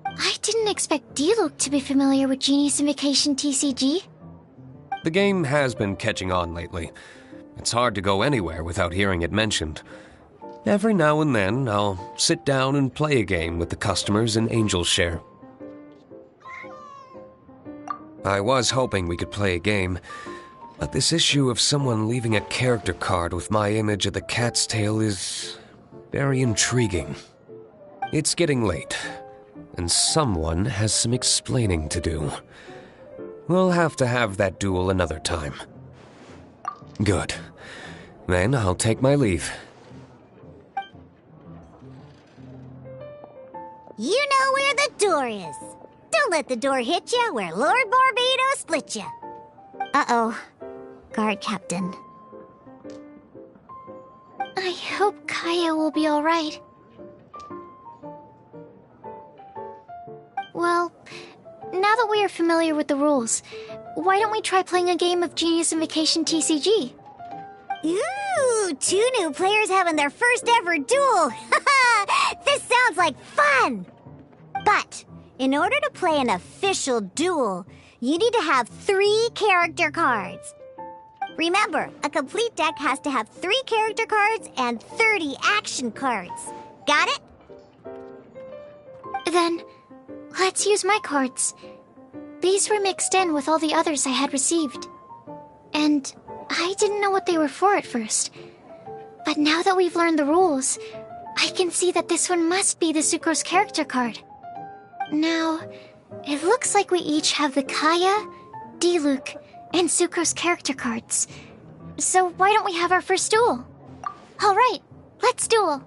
I didn't expect Diluc to be familiar with Genius Invocation TCG.
The game has been catching on lately. It's hard to go anywhere without hearing it mentioned. Every now and then, I'll sit down and play a game with the customers in Angel's Share. I was hoping we could play a game, but this issue of someone leaving a character card with my image of the Cat's Tail is very intriguing. It's getting late, and someone has some explaining to do. We'll have to have that duel another time. Good. Then I'll take my leave.
You know where the door is. Don't let the door hit you where Lord Barbados split you. Uh-oh. Guard captain.
I hope Kaya will be alright. Well, now that we are familiar with the rules, why don't we try playing a game of Genius Invocation TCG?
Ooh, 2 new players having their first ever duel. This sounds like fun! But, in order to play an official duel, you need to have 3 character cards. Remember, a complete deck has to have 3 character cards and 30 action cards. Got it?
Then, let's use my cards. These were mixed in with all the others I had received. And I didn't know what they were for at first. But now that we've learned the rules, I can see that this one must be the Sucrose character card. Now, it looks like we each have the Kaya, Diluc, and Sucrose character cards. So why don't we have our first duel? Alright, let's duel.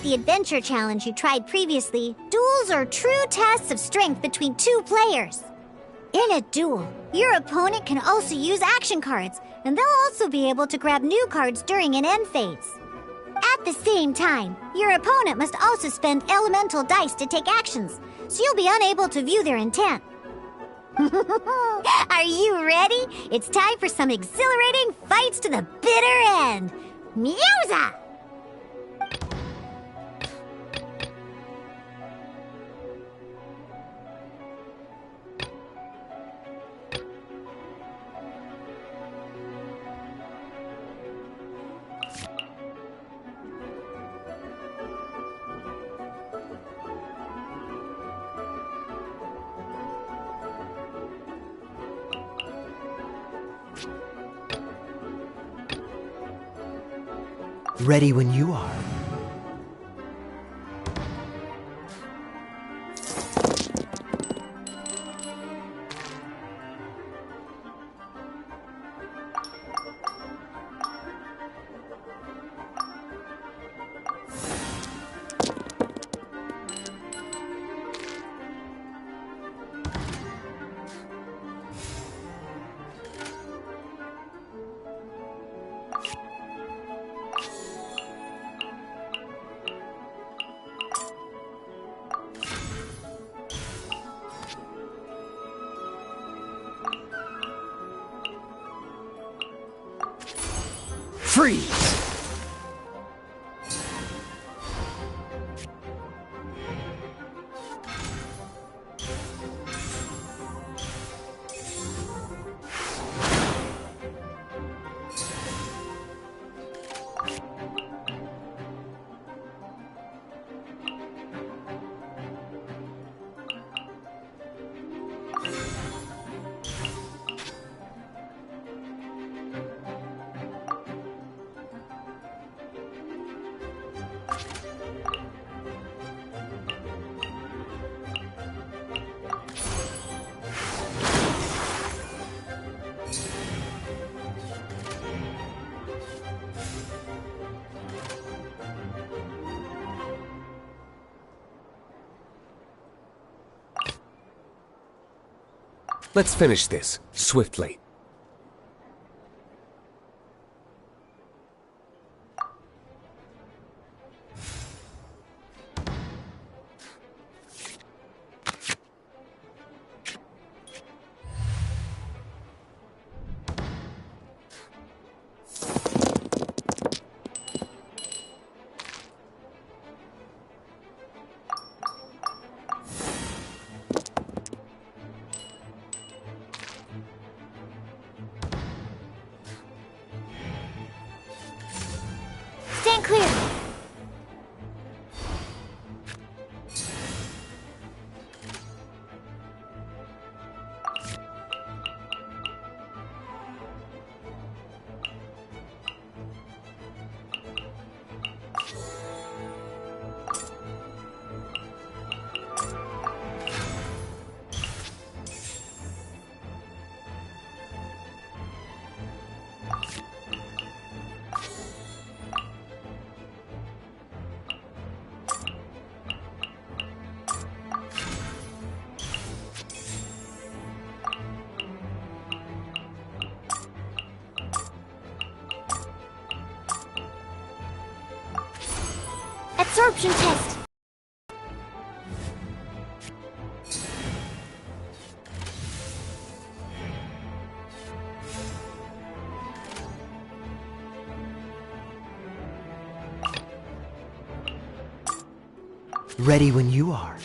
Unlike the adventure challenge you tried previously, duels are true tests of strength between two players. In a duel, your opponent can also use action cards, and they'll also be able to grab new cards during an end phase. At the same time, your opponent must also spend elemental dice to take actions, so you'll be unable to view their intent. Are you ready? It's time for some exhilarating fights to the bitter end. Mewza!
Ready when you are.
Freeze!
Let's finish this, swiftly.
Stand clear. Absorption test.
Ready when you are.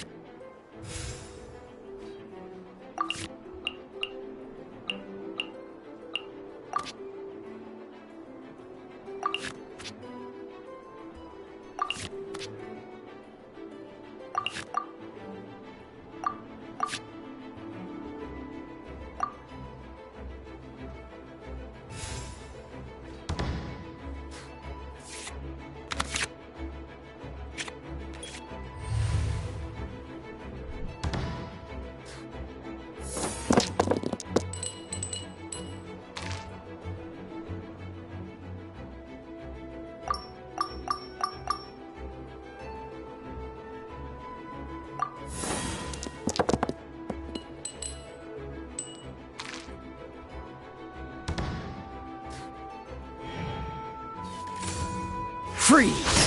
Freeze!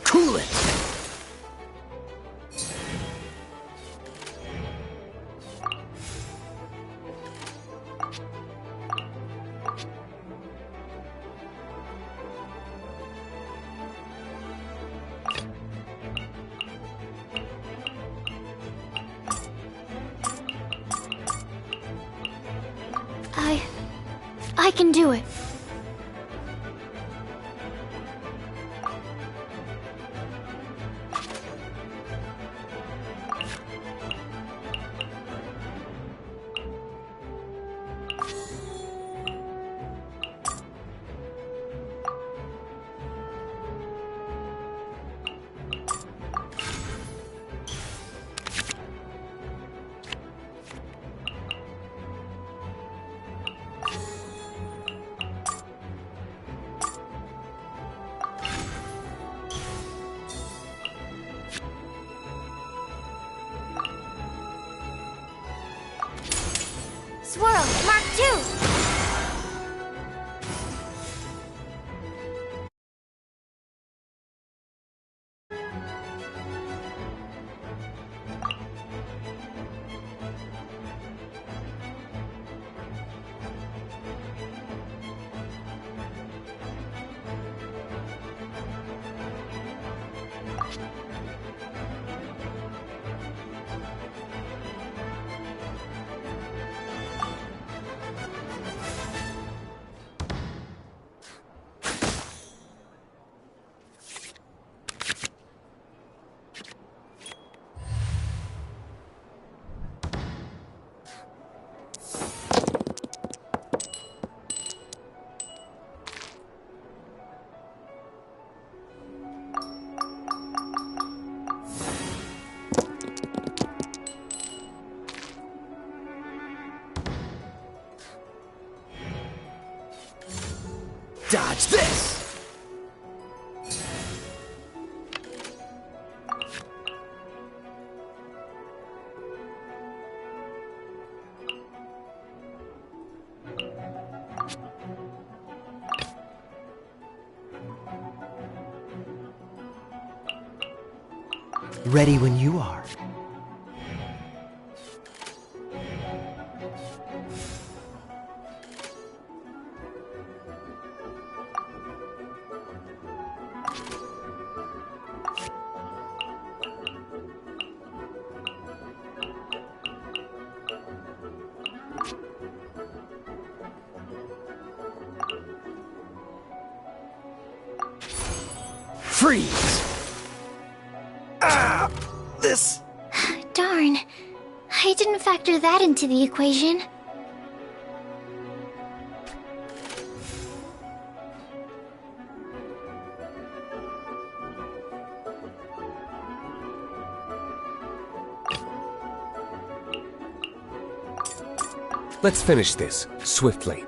Cool it!
I can do it.
Swirl, Mark 2!
Dodge this!
Ready when you are.
Freeze! Ah! This...
Darn. I didn't factor that into the equation.
Let's finish this, swiftly.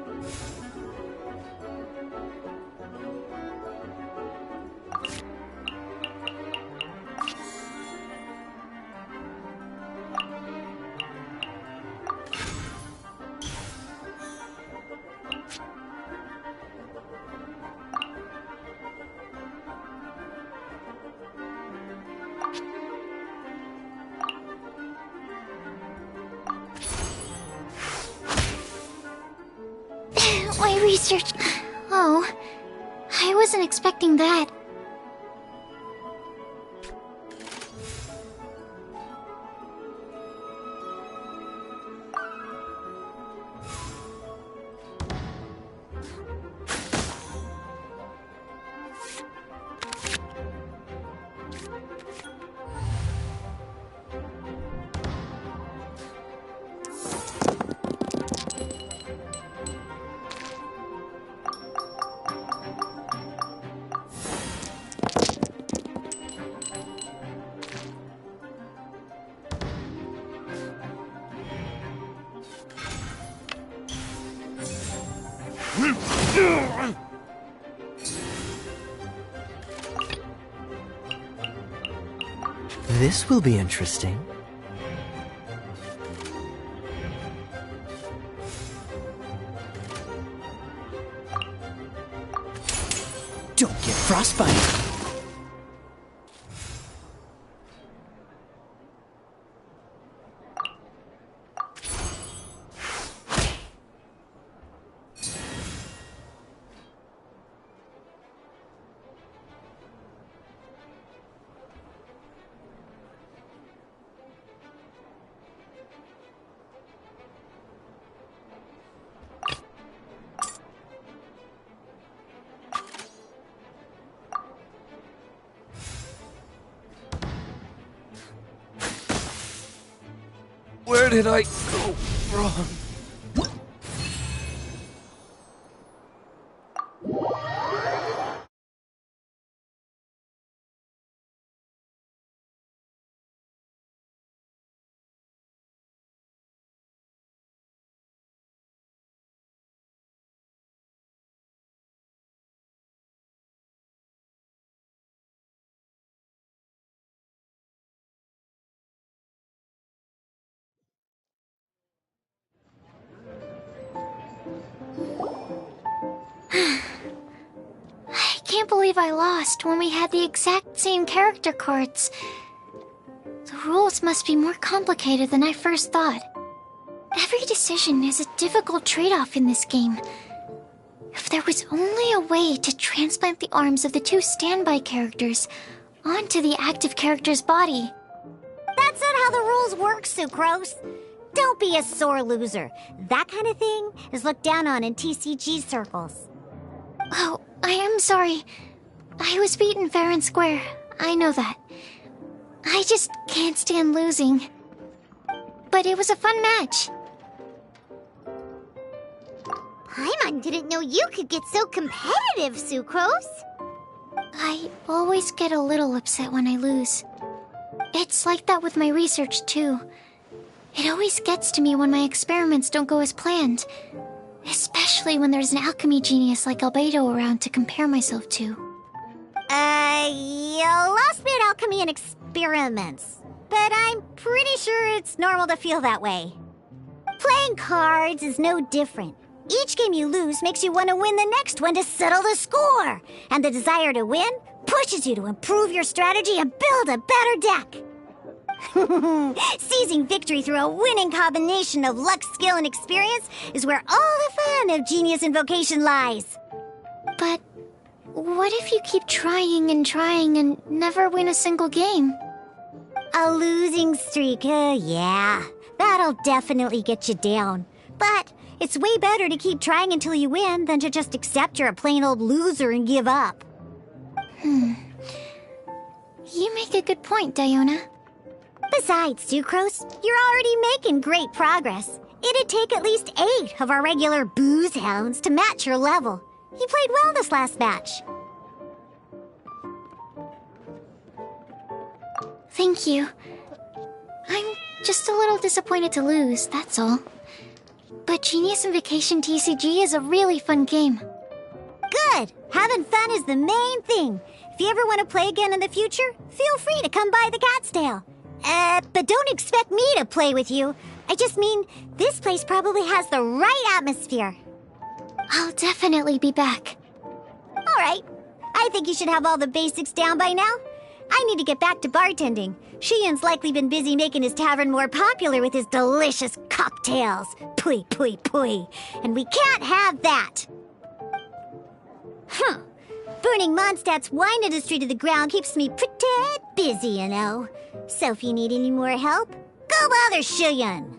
My research... Oh, I wasn't expecting that.
This will be interesting.
Don't get frostbite.
Where did I go wrong?
I can't believe I lost when we had the exact same character cards. The rules must be more complicated than I first thought. Every decision is a difficult trade-off in this game. If there was only a way to transplant the arms of the two standby characters onto the active character's body.
That's not how the rules work, Sucrose. Don't be a sore loser. That kind of thing is looked down on in TCG circles.
Oh, I am sorry. I was beaten fair and square. I know that. I just can't stand losing. But it was a fun match.
Paimon didn't know you could get so competitive, Sucrose.
I always get a little upset when I lose. It's like that with my research, too. It always gets to me when my experiments don't go as planned. Especially when there's an alchemy genius like Albedo around to compare myself to.
You lost me at alchemy and experiments. But I'm pretty sure it's normal to feel that way. Playing cards is no different. Each game you lose makes you want to win the next one to settle the score. And the desire to win pushes you to improve your strategy and build a better deck. Seizing victory through a winning combination of luck, skill, and experience is where all the fun of Genius Invocation lies.
But what if you keep trying and never win a single game?
A losing streak, yeah. That'll definitely get you down. But it's way better to keep trying until you win than to just accept you're a plain old loser and give up.
You make a good point, Diona.
Besides, Sucrose, you're already making great progress. It'd take at least 8 of our regular booze hounds to match your level. You played well this last match.
Thank you. I'm just a little disappointed to lose, that's all. But Genius Invocation TCG is a really fun game.
Good! Having fun is the main thing. If you ever want to play again in the future, feel free to come by the Cat's Tail. But don't expect me to play with you. I just mean, this place probably has the right atmosphere.
I'll definitely be back.
All right. I think you should have all the basics down by now. I need to get back to bartending. Shiyan's likely been busy making his tavern more popular with his delicious cocktails. Pui, pui, pui. And we can't have that. Burning Mondstadt's wine industry to the ground keeps me pretty busy, you know. So if you need any more help, go bother Shiyan.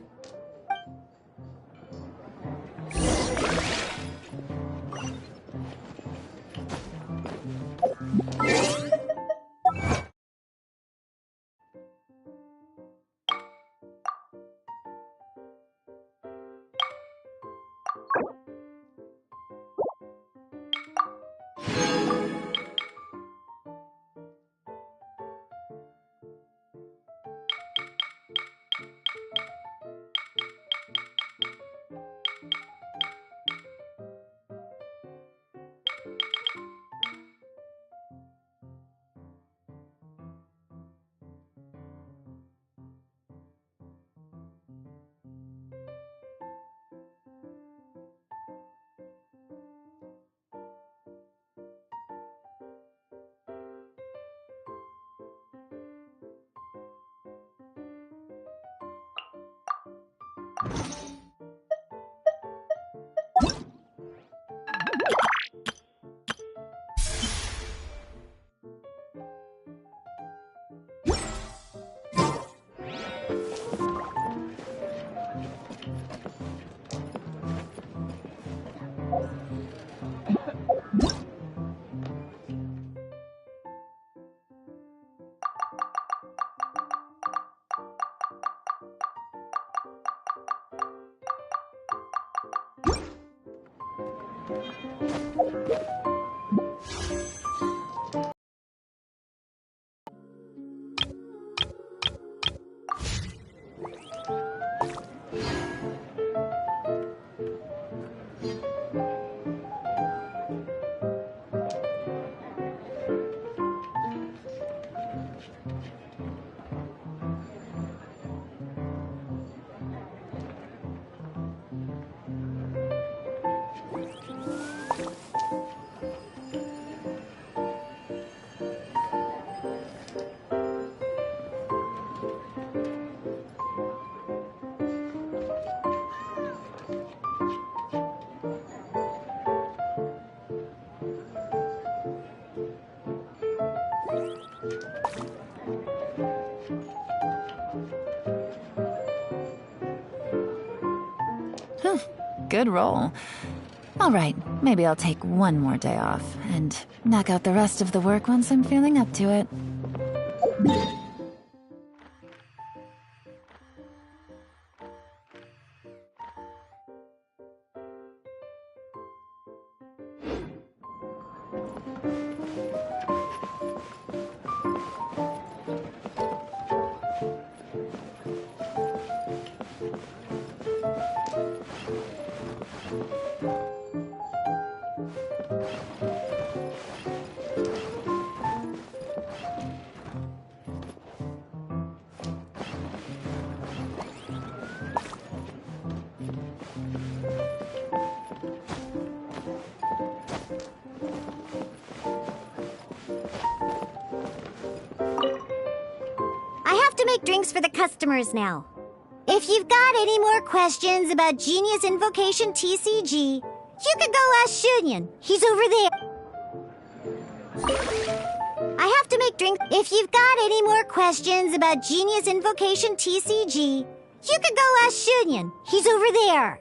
Good roll. All right, maybe I'll take one more day off and knock out the rest of the work once I'm feeling up to it.
Make drinks for the customers now. If you've got any more questions about Genius Invocation TCG, you could go ask Shunyan. He's over there. I have to make drinks. If you've got any more questions about Genius Invocation TCG, you could go ask Shunyan. He's over there.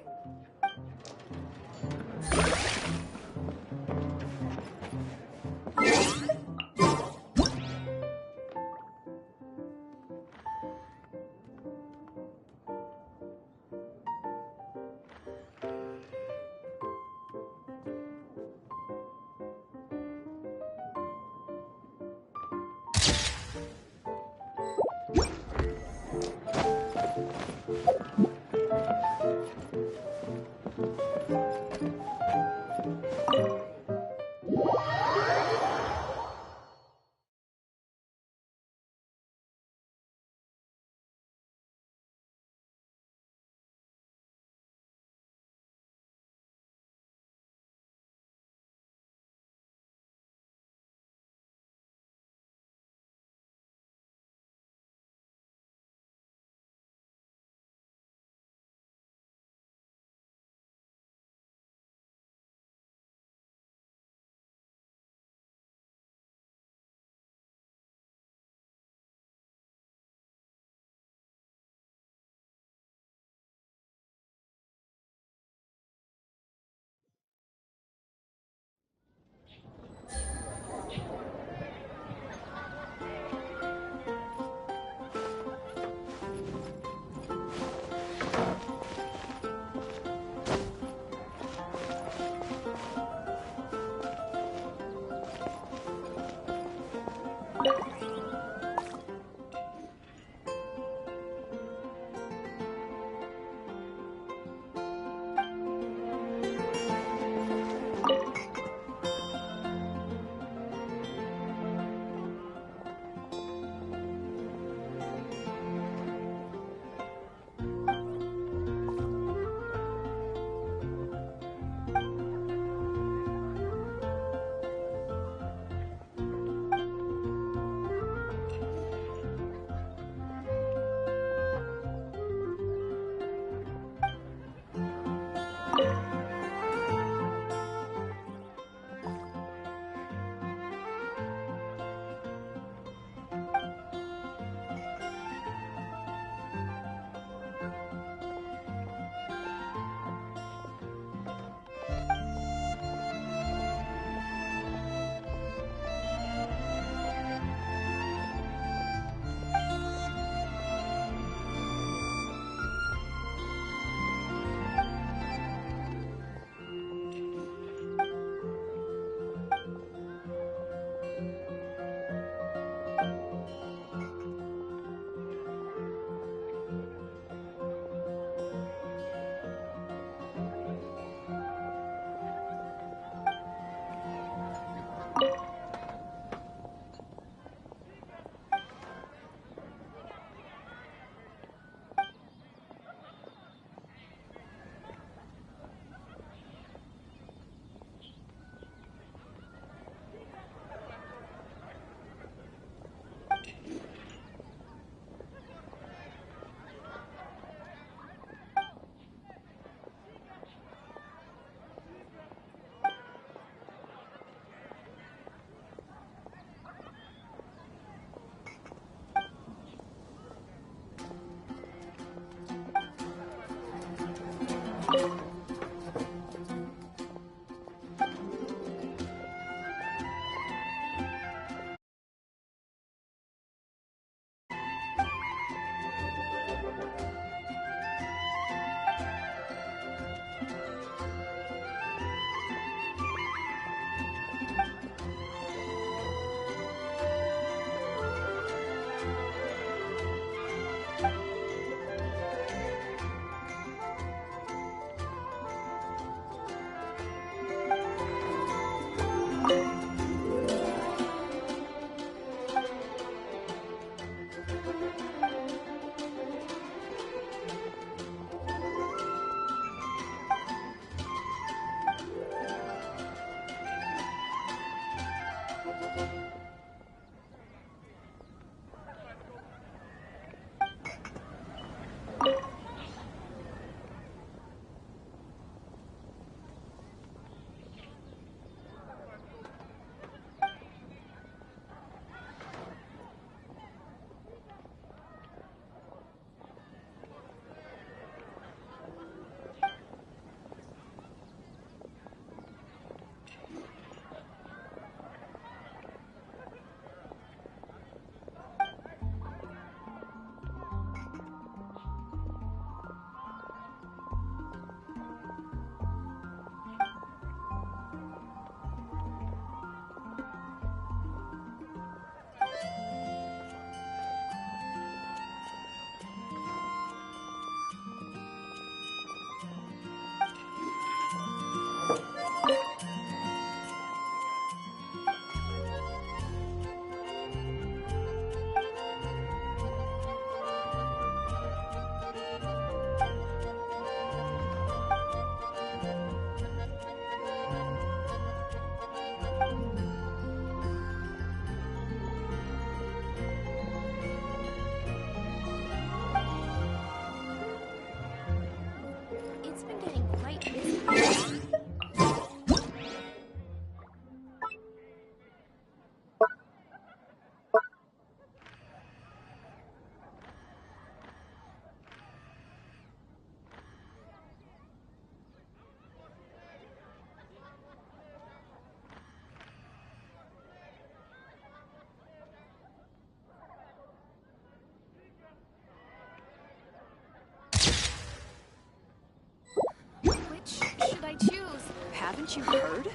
I choose? Haven't you heard?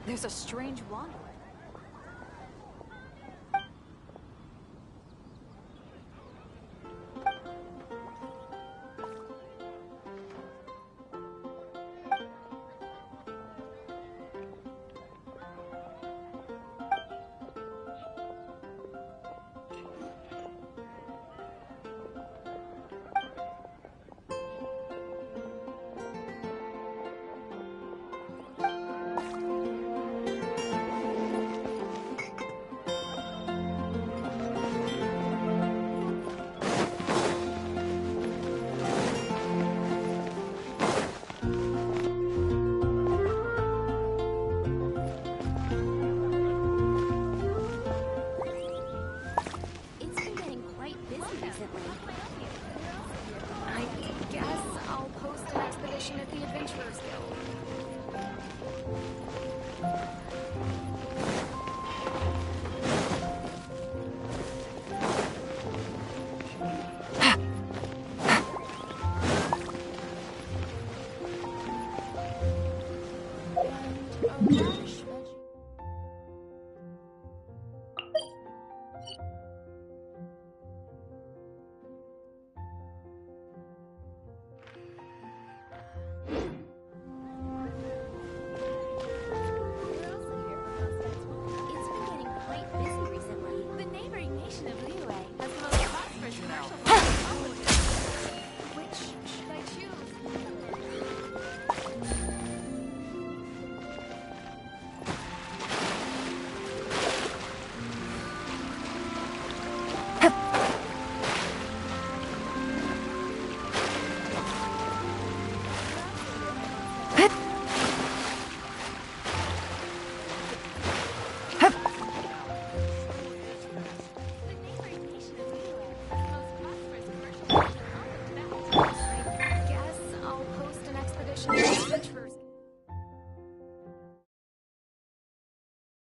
There's a strange wanderer. I guess I'll post an expedition at the Adventurers Guild. And a rash